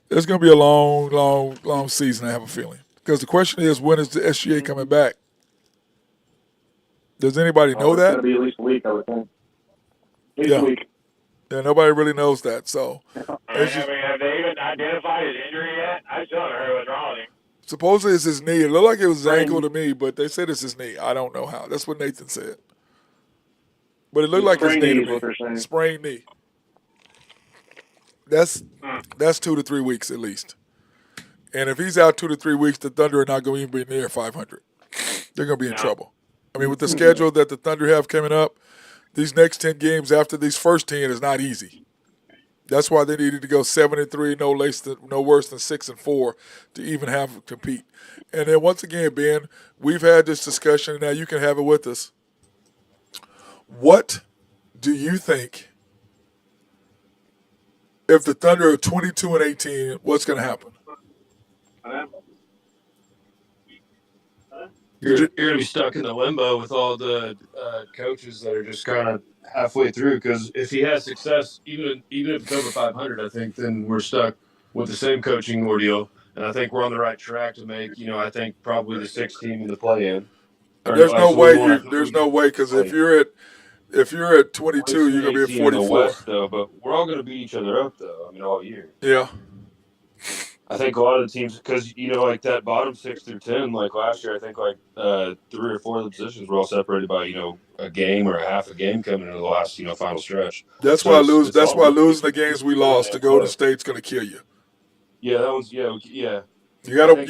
It's going to be a long, long, long season, I have a feeling. Because the question is, when is the SGA coming back? Does anybody know that? It's going to be at least a week, I would think. At least a week. Yeah, nobody really knows that. So, have they even identified his injury yet? I still haven't heard what's wrong with him. Supposedly it's his knee. It looked like it was his ankle to me, but they said it's his knee. I don't know how. That's what Nathan said. But it looked like his knee to me. Sprained knee. That's 2 to 3 weeks at least. And if he's out 2 to 3 weeks, the Thunder are not going to even be near 500. They're going to be in trouble. I mean, with the schedule that the Thunder have coming up, these next 10 games after these first 10 is not easy. That's why they needed to go 7-3, no worse than 6-4 to even have compete. And then once again, Ben, we've had this discussion. Now you can have it with us. What do you think if the Thunder are 22-18? What's going to happen? You're going to be stuck in the limbo with all the coaches that are just kind of halfway through. Because if he has success, even if it's over 500, I think then we're stuck with the same coaching ordeal. And I think we're on the right track to make, I think probably the 6th team in the play-in. There's no way. There's no way because if you're at 22, you're going to be at 44. In the West, though, but we're all going to beat each other up, though. I mean, all year. Yeah. I think a lot of the teams, because, like that bottom 6 through 10, like last year, I think 3 or 4 of the positions were all separated by, a game or a half a game coming into the last, final stretch. That's why losing the games we lost to Golden State's going to kill you. Yeah, that one's, yeah. You got to make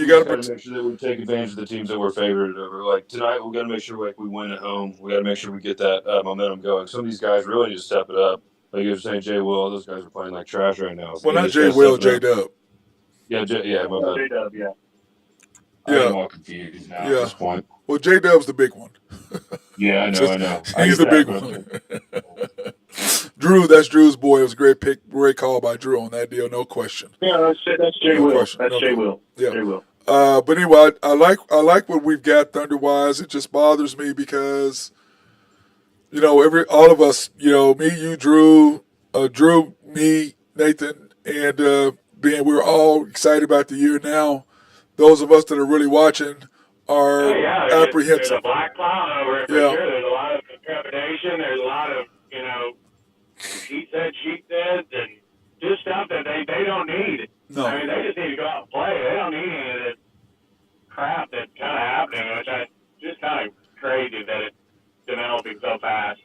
sure that we take advantage of the teams that we're favored over. Like tonight, we got to make sure we win at home. We got to make sure we get that momentum going. Some of these guys really need to step it up. Like you were saying, Jay Will, those guys are playing like trash right now. So well, not Jay Will, J Dub. Yeah, my bad. J Dub, yeah. I'm all confused now at this point. Well, J Dub's the big one. Yeah, I know. He's the big one. Drew, that's Drew's boy. It was a great pick, great call by Drew on that deal, no question. Yeah, that's Jay Will. That's Jay Will. Yeah. Jay Will. But anyway, I like what we've got Thunder wise. It just bothers me because, all of us, me, you, Drew, me, Nathan, and Ben, we're all excited about the year now. Those of us that are really watching are apprehensive. There's a black cloud over it for sure. There's a lot of trepidation. There's a lot of, he said, she said, and just stuff that they don't need. No. I mean, they just need to go out and play. They don't need any of this crap that's kind of happening, which I just kind of crazy that it's developing so fast.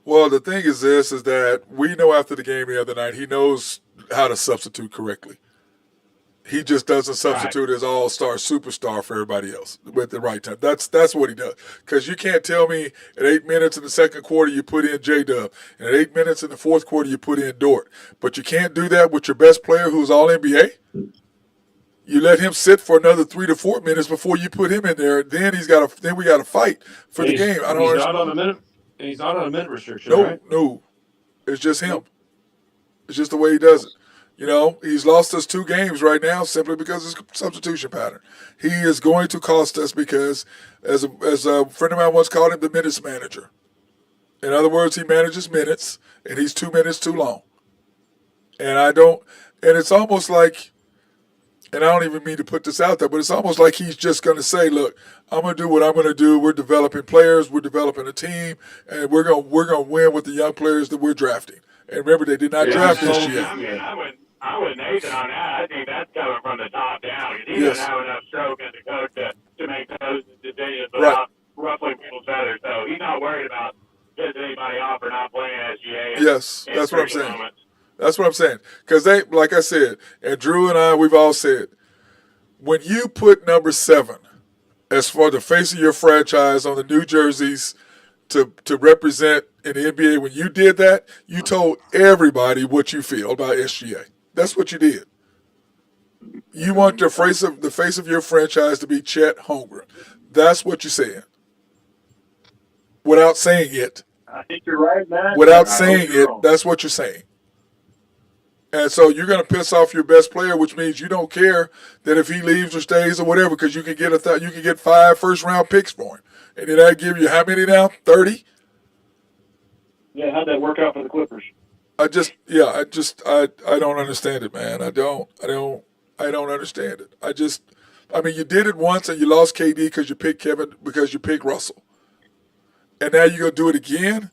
Well, the thing is that we know after the game the other night, he knows how to substitute correctly. He just doesn't substitute as all-star superstar for everybody else with the right time. That's what he does. Because you can't tell me at 8 minutes in the second quarter you put in J-Dub, and at 8 minutes in the fourth quarter you put in Dort. But you can't do that with your best player who's all-NBA. You let him sit for another 3 to 4 minutes before you put him in there. Then we got to fight for the game. I don't understand. He's not on a minute restriction. No. It's just him. It's just the way he does it. He's lost us 2 games right now simply because of his substitution pattern. He is going to cost us because, as a friend of mine once called him, the minutes manager. In other words, he manages minutes, and he's 2 minutes too long. And it's almost like, and I don't even mean to put this out there, but it's almost like he's just going to say, look, I'm going to do what I'm going to do. We're developing players. We're developing a team, and we're going to win with the young players that we're drafting. And remember, they did not draft this year. I would Nathan on that. I think that's coming from the top down. He doesn't have enough stroke as a coach to make those decisions without ruffling people's feathers. So he's not worried about pissing anybody off or not playing SGA. Yes, that's what I'm saying. That's what I'm saying. Because they, like I said, and Drew and I, we've all said, when you put number 7 as for the face of your franchise on the new jerseys to represent in the NBA, when you did that, you told everybody what you feel about SGA. That's what you did. You want the face of your franchise to be Chet Holmgren. That's what you said. Without saying it. I think you're right, Matt. Without saying it, that's what you're saying. And so you're going to piss off your best player, which means you don't care that if he leaves or stays or whatever, because you can get 5 first-round picks for him. And then I give you how many now? 30? Yeah, how'd that work out for the Clippers? I don't understand it, man. I don't understand it. You did it once and you lost KD because you picked Russell. And now you're going to do it again?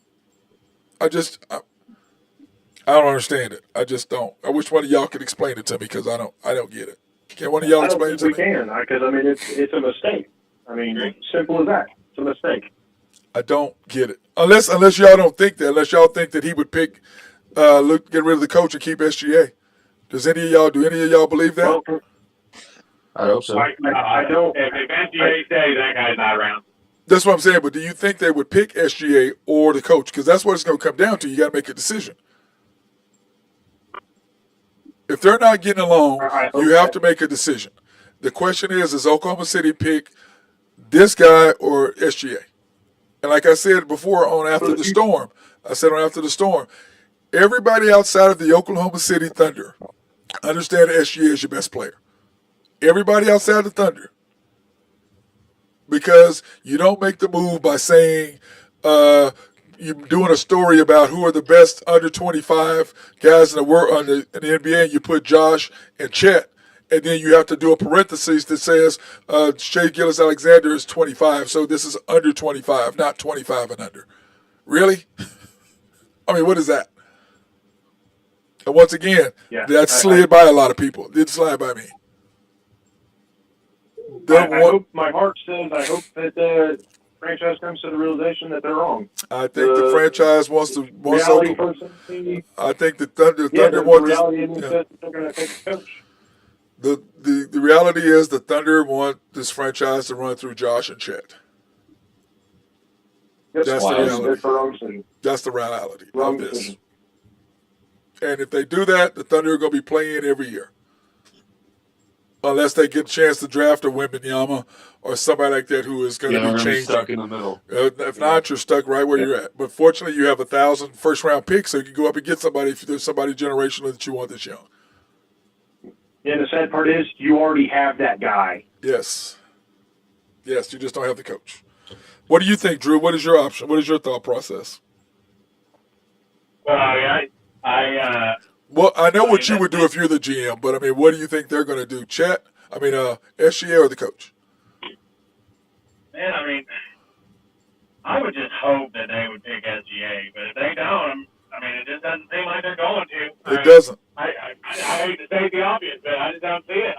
I don't understand it. I just don't. I wish one of y'all could explain it to me because I don't get it. Can one of y'all explain it to me? We can, because it's a mistake. Simple as that. It's a mistake. I don't get it. Unless y'all don't think that. Unless y'all think that he would pick get rid of the coach and keep SGA. Do any of y'all believe that? Well, I hope so. I don't. If NCAA stays, that guy's not around. That's what I'm saying. But do you think they would pick SGA or the coach? Because that's what it's going to come down to. You got to make a decision. If they're not getting along, you have to make a decision. The question is, does Oklahoma City pick this guy or SGA? And like I said before on After the Storm, everybody outside of the Oklahoma City Thunder understand that SGA is your best player. Everybody outside the Thunder. Because you don't make the move by saying you're doing a story about who are the best under 25 guys in the world in the NBA, and you put Josh and Chet, and then you have to do a parenthesis that says Shea Gilgeous-Alexander is 25, so this is under 25, not 25 and under. Really? I mean, what is that? And once again, that slid by a lot of people. It didn't slide by me. I hope my heart says I hope that the franchise comes to the realization that they're wrong. I think the franchise wants reality to. I think the Thunder wants. Reality that they're going to take the coach. The reality is the Thunder want this franchise to run through Josh and Chet. That's the reality. That's the reality of this. And if they do that, the Thunder are going to be playing every year. Unless they get a chance to draft a Wembanyama or somebody like that who is going to be changing. Stuck in the middle. If not, you're stuck right where you're at. But fortunately, you have 1,000 first-round picks, so you can go up and get somebody if there's somebody generational that you want this young. Yeah, the sad part is you already have that guy. Yes, you just don't have the coach. What do you think, Drew? What is your option? What is your thought process? Well, Well, I know what you would do if you're the GM, but I mean, what do you think they're going to do? SGA or the coach? Man, I would just hope that they would pick SGA, but if they don't, it just doesn't seem like they're going to. It doesn't. I hate to say the obvious, but I just don't see it.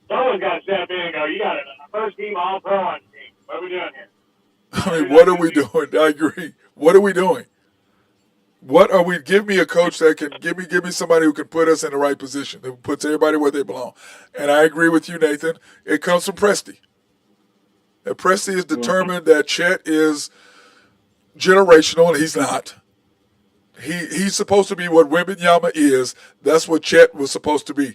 Someone's got to step in and go, you got a first-team All-Pro on your team. What are we doing here? What are we doing? I agree. What are we doing? What are we? Give me a coach that can give me somebody who can put us in the right position, that puts everybody where they belong. And I agree with you, Nathan. It comes from Presti. And Presti is determined that Chet is generational, and he's not. He's supposed to be what Wembanyama is. That's what Chet was supposed to be.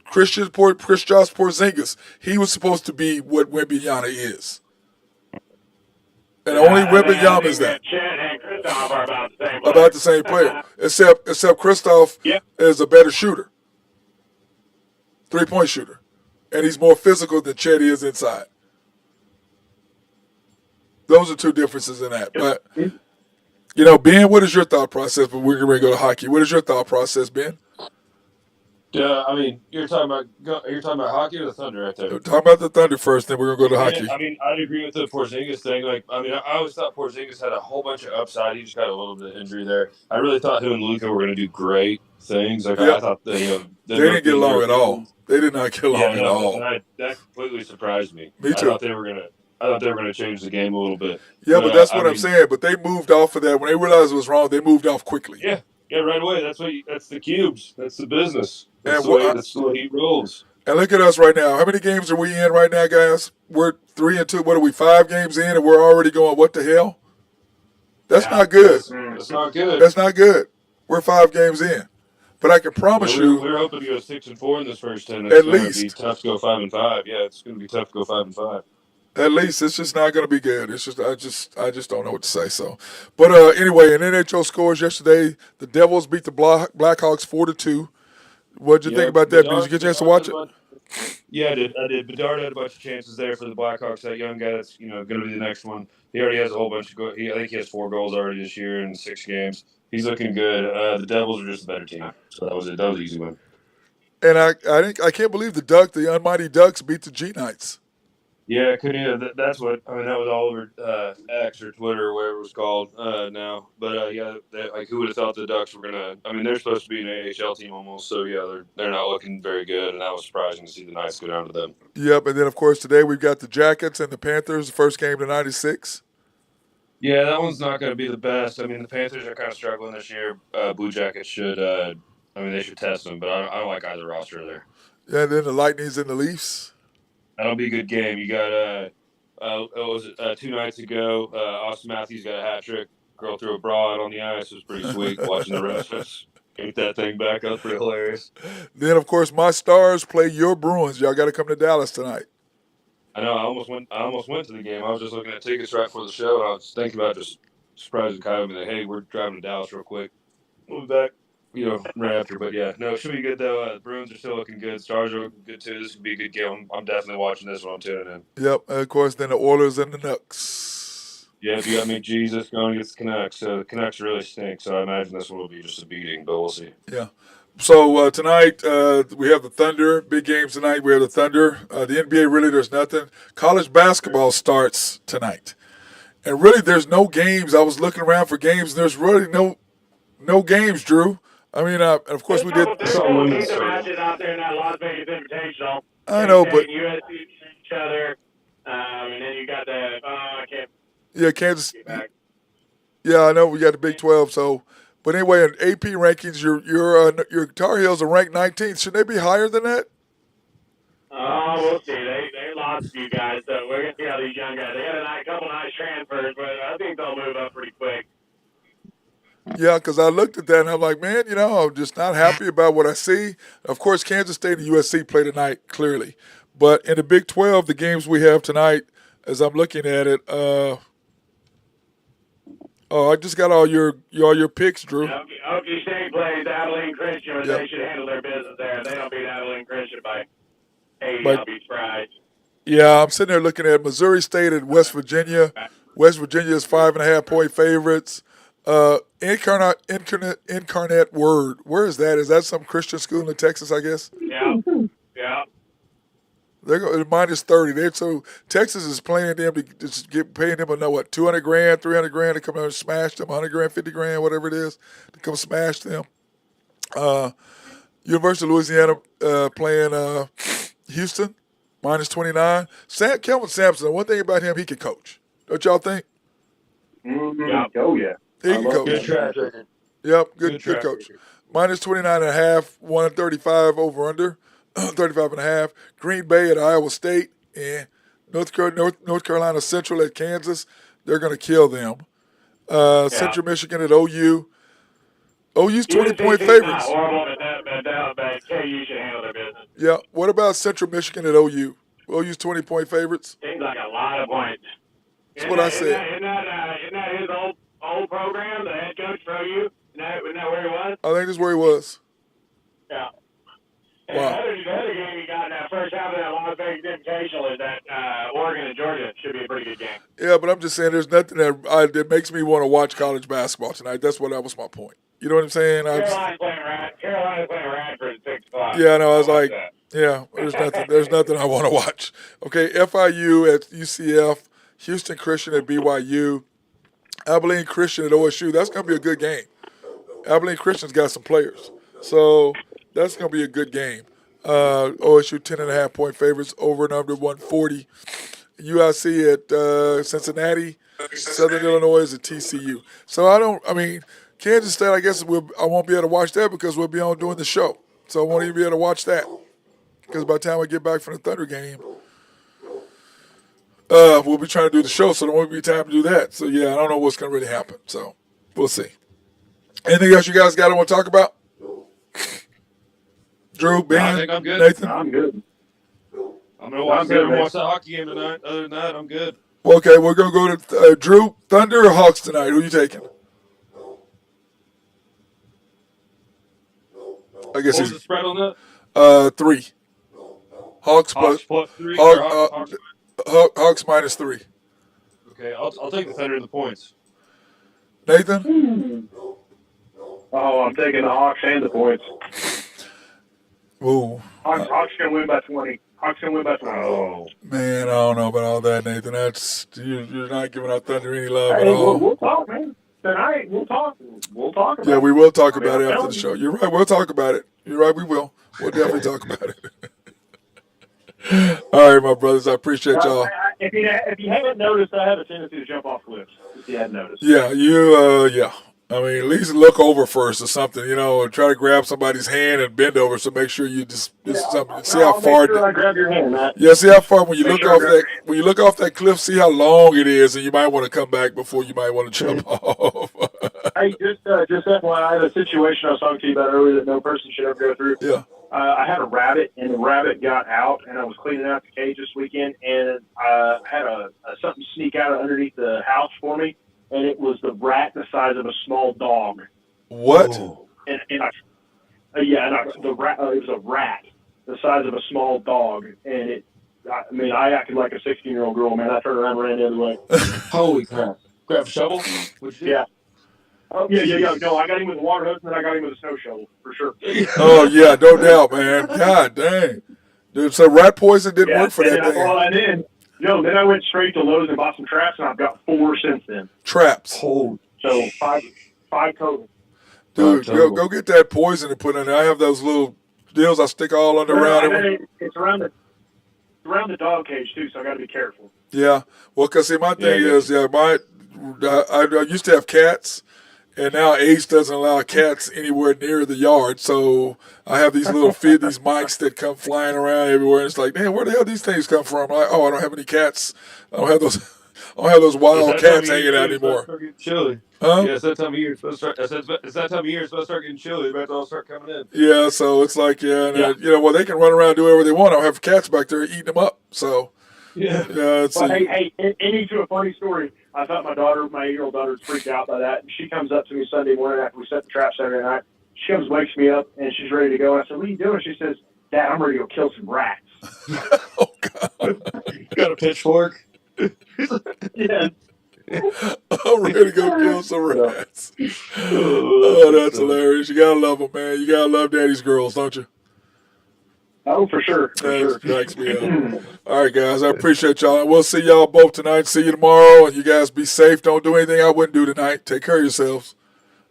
Kristaps Porzingis, he was supposed to be what Wembanyama is. And only Wembanyama is that. Chet and Kristaps are about the same player. Except Kristaps is a better shooter. 3-point shooter. And he's more physical than Chet is inside. Those are two differences in that. But, Ben, what is your thought process? But we're going to go to hockey. What is your thought process, Ben? You're talking about hockey or the Thunder right there? Talk about the Thunder first, then we're going to go to hockey. I'd agree with the Porzingis thing. I always thought Porzingis had a whole bunch of upside. He just got a little bit of injury there. I really thought him and Luka were going to do great things. I thought they didn't get along at all. They did not get along at all. That completely surprised me. Me too. I thought they were going to change the game a little bit. Yeah, but that's what I'm saying. But they moved off of that. When they realized it was wrong, they moved off quickly. Yeah, right away. That's the cubes. That's the business. That's the way he rolls. And look at us right now. How many games are we in right now, guys? We're 3-2. What are we, 5 games in, and we're already going, what the hell? That's not good. That's not good. That's not good. We're 5 games in. But I can promise you. We're hoping to go 6-4 in this first 10. At least. It's going to be tough to go 5-5. Yeah, it's going to be tough to go 5-5. At least it's just not going to be good. It's just I just don't know what to say. So, but anyway, in NHL scores yesterday, the Devils beat the Blackhawks 4-2. What did you think about that? Did you get a chance to watch it? Yeah, I did. Bedard had a bunch of chances there for the Blackhawks. That young guy that's going to be the next one. He already has a whole bunch of goals. I think he has 4 goals already this year in 6 games. He's looking good. The Devils are just a better team. So that was it. That was an easy win. And I can't believe the Almighty Ducks beat the G Knights. Yeah, that's what that was all over X or Twitter or whatever it was called now. But who would have thought the Ducks were gonna? They're supposed to be an AHL team almost, so they're not looking very good, and that was surprising to see the Knights go down to them. Yep, and then of course today we've got the Jackets and the Panthers. The first game to '96. Yeah, that one's not going to be the best. I mean, the Panthers are kind of struggling this year. Blue Jackets should, they should test them, but I don't like either roster there. Yeah, and then the Lightning's and the Leafs. That'll be a good game. You got, was it 2 nights ago? Austin Matthews got a hat trick. Girl threw a bra out on the ice. It was pretty sweet watching the refs get that thing back. That was pretty hilarious. Then, of course, my Stars play your Bruins. Y'all got to come to Dallas tonight. I know. I almost went to the game. I was just looking at tickets right before the show, and I was thinking about just surprising Kyle and be like, "Hey, we're driving to Dallas real quick. We'll be back, right after." But yeah, no, it should be good though. The Bruins are still looking good. Stars are looking good too. This would be a good game. I'm definitely watching this one. I'm tuning in. Yep, and of course, then the Oilers and the Nucks. Yeah, if you got McJesus going against the Canucks, so the Canucks really stink. So I imagine this one will be just a beating, but we'll see. Yeah. So tonight we have the Thunder. Big games tonight. We have the Thunder. The NBA, really, there's nothing. College basketball starts tonight. And really, there's no games. I was looking around for games, and there's really no games, Drew. I mean, and of course, we did. There's some decent matches out there in that Las Vegas Invitational. I know, but USC each other, and then you got the I can't. Yeah, Kansas. Yeah, I know we got the Big 12. So, but anyway, in AP rankings, your Tar Heels are ranked 19th. Should they be higher than that? We'll see. They lost a few guys, so we're gonna see how these young guys. They had a couple nice transfers, but I think they'll move up pretty quick. Yeah, because I looked at that and I'm like, man, I'm just not happy about what I see. Of course, Kansas State and USC play tonight, clearly. But in the Big 12, the games we have tonight, as I'm looking at it, I just got all your picks, Drew. Okie State plays Abilene Christian, but they should handle their business there. If they don't beat Abilene Christian by 80, I'll be surprised. Yeah, I'm sitting there looking at Missouri State and West Virginia. West Virginia is 5.5-point favorites. Incarnate Word. Where is that? Is that some Christian school in Texas, I guess? Yeah. They're going -30. So Texas is paying them to just paying them $200,000, $300,000 to come out and smash them, $100,000, $50,000, whatever it is, to come smash them. University of Louisiana playing Houston, -29. Kelvin Sampson. One thing about him, he can coach. Don't y'all think? Mm-hmm. Oh yeah. He can coach. Good track record. Yep, good coach. -29.5, 135 over under. 35.5. Green Bay at Iowa State and North Carolina Central at Kansas. They're going to kill them. Central Michigan at OU. OU's 20-point favorites. Horrible, but KU should handle their business. Yeah. What about Central Michigan at OU? OU's 20-point favorites. Seems like a lot of points. That's what I said. Isn't that his old program, the head coach for OU? Isn't that where he was? I think that's where he was. Yeah. And Wow. the other game you got in that first half of that Las Vegas Invitational is that Oregon and Georgia. Should be a pretty good game. Yeah, but I'm just saying there's nothing that makes me want to watch college basketball tonight. That was my point. You know what I'm saying? Carolina's playing Radford at 6 o'clock. Yeah, I know. I was like, yeah, there's nothing I want to watch. Okay, FIU at UCF, Houston Christian at BYU, Abilene Christian at OSU. That's going to be a good game. Abilene Christian's got some players. So that's going to be a good game. OSU 10.5-point favorites, over and under 140. UIC at Cincinnati, Southern Illinois at TCU. So Kansas State, I guess I won't be able to watch that because we'll be on doing the show. So I won't even be able to watch that because by the time I get back from the Thunder game, we'll be trying to do the show, so there won't be time to do that. So, yeah, I don't know what's going to really happen. So we'll see. Anything else you guys got to want to talk about? Drew, Ben, I think I'm good. Nathan? I'm good. I'm going to watch that hockey game tonight. Other than that, I'm good. Okay, we're going to go to Drew, Thunder or Hawks tonight? Who are you taking? I guess What was the spread on that? 3. Hawks plus 3? Hawks -3. Okay, I'll take the Thunder in the points. Nathan? Oh, I'm taking the Hawks and the points. Ooh. Hawks going to win by 20. Oh. Man, I don't know about all that, Nathan. You're not giving our Thunder any love at Hey, all. we'll talk, man. Tonight, we'll talk. We'll talk about it. Yeah, we will talk about it after the show. You're right. We'll talk about it. You're right. We will. We'll definitely talk about it. All right, my brothers. I appreciate y'all. if you haven't noticed, I have a tendency to jump off cliffs. If you hadn't noticed. Yeah, yeah. I mean, at least look over first or something, or try to grab somebody's hand and bend over. So make sure you just see how far. I'll grab your hand, Matt. Yeah, see how far when you look off that cliff. See how long it is, and you might want to come back before you might want to jump off. Hey, just FYI, the situation I was talking to you about earlier that no person should ever go through. Yeah. I had a rabbit, and the rabbit got out, and I was cleaning out the cage this weekend, and I had something sneak out underneath the house for me, and it was the rat the size of a small dog. What? And the rat. It was a rat the size of a small dog, and I acted like a 16-year-old girl, man. I turned around and ran the other way. Holy crap! Grab a shovel? What'd you do? Yeah. Oh, yeah. No, I got him with a water hose, and then I got him with a snow shovel, for sure. Oh, yeah, no doubt, man. God dang. Dude, so rat poison didn't work for that thing. Then I went straight to Lowe's and bought some traps, and I've got 4 since then. Traps. So 5 total. Dude, go get that poison and put in there. I have those little deals I stick all around it. It's around the dog cage, too, so I got to be careful. Yeah. Well, because, see, my thing is, I used to have cats. And now age doesn't allow cats anywhere near the yard, so I have these these mics that come flying around everywhere. And it's like, man, where the hell these things come from? I'm like, I don't have any cats. I don't have those wild cats hanging out anymore. Chilly. Huh? Yeah, it's that time of year. It's that time of year. It's supposed to start getting chilly. They're about to all start coming in. Yeah, so it's like, well, they can run around and do whatever they want. I don't have cats back there eating them up. So yeah. Ending to a funny story. I thought my 8-year-old daughter, was freaked out by that. And she comes up to me Sunday morning after we set the trap Saturday night. She comes, wakes me up, and she's ready to go. And I said, "What are you doing?" She says, "Dad, I'm ready to go kill some rats." Oh, God. Got a pitchfork? Yeah. I'm ready to go kill some rats. Oh, that's hilarious. You got to love them, man. You got to love daddy's girls, don't you? Oh, for sure. That cracks me up. All right, guys. I appreciate y'all. We'll see y'all both tonight. See you tomorrow. And you guys be safe. Don't do anything I wouldn't do tonight. Take care of yourselves.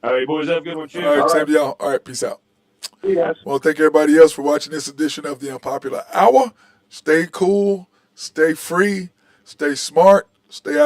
All right, boys. Have a good one. Cheers. All right, same to y'all. All right, peace out. See you guys. Well, thank everybody else for watching this edition of the Unpopular Hour. Stay cool. Stay free. Stay smart. Stay out.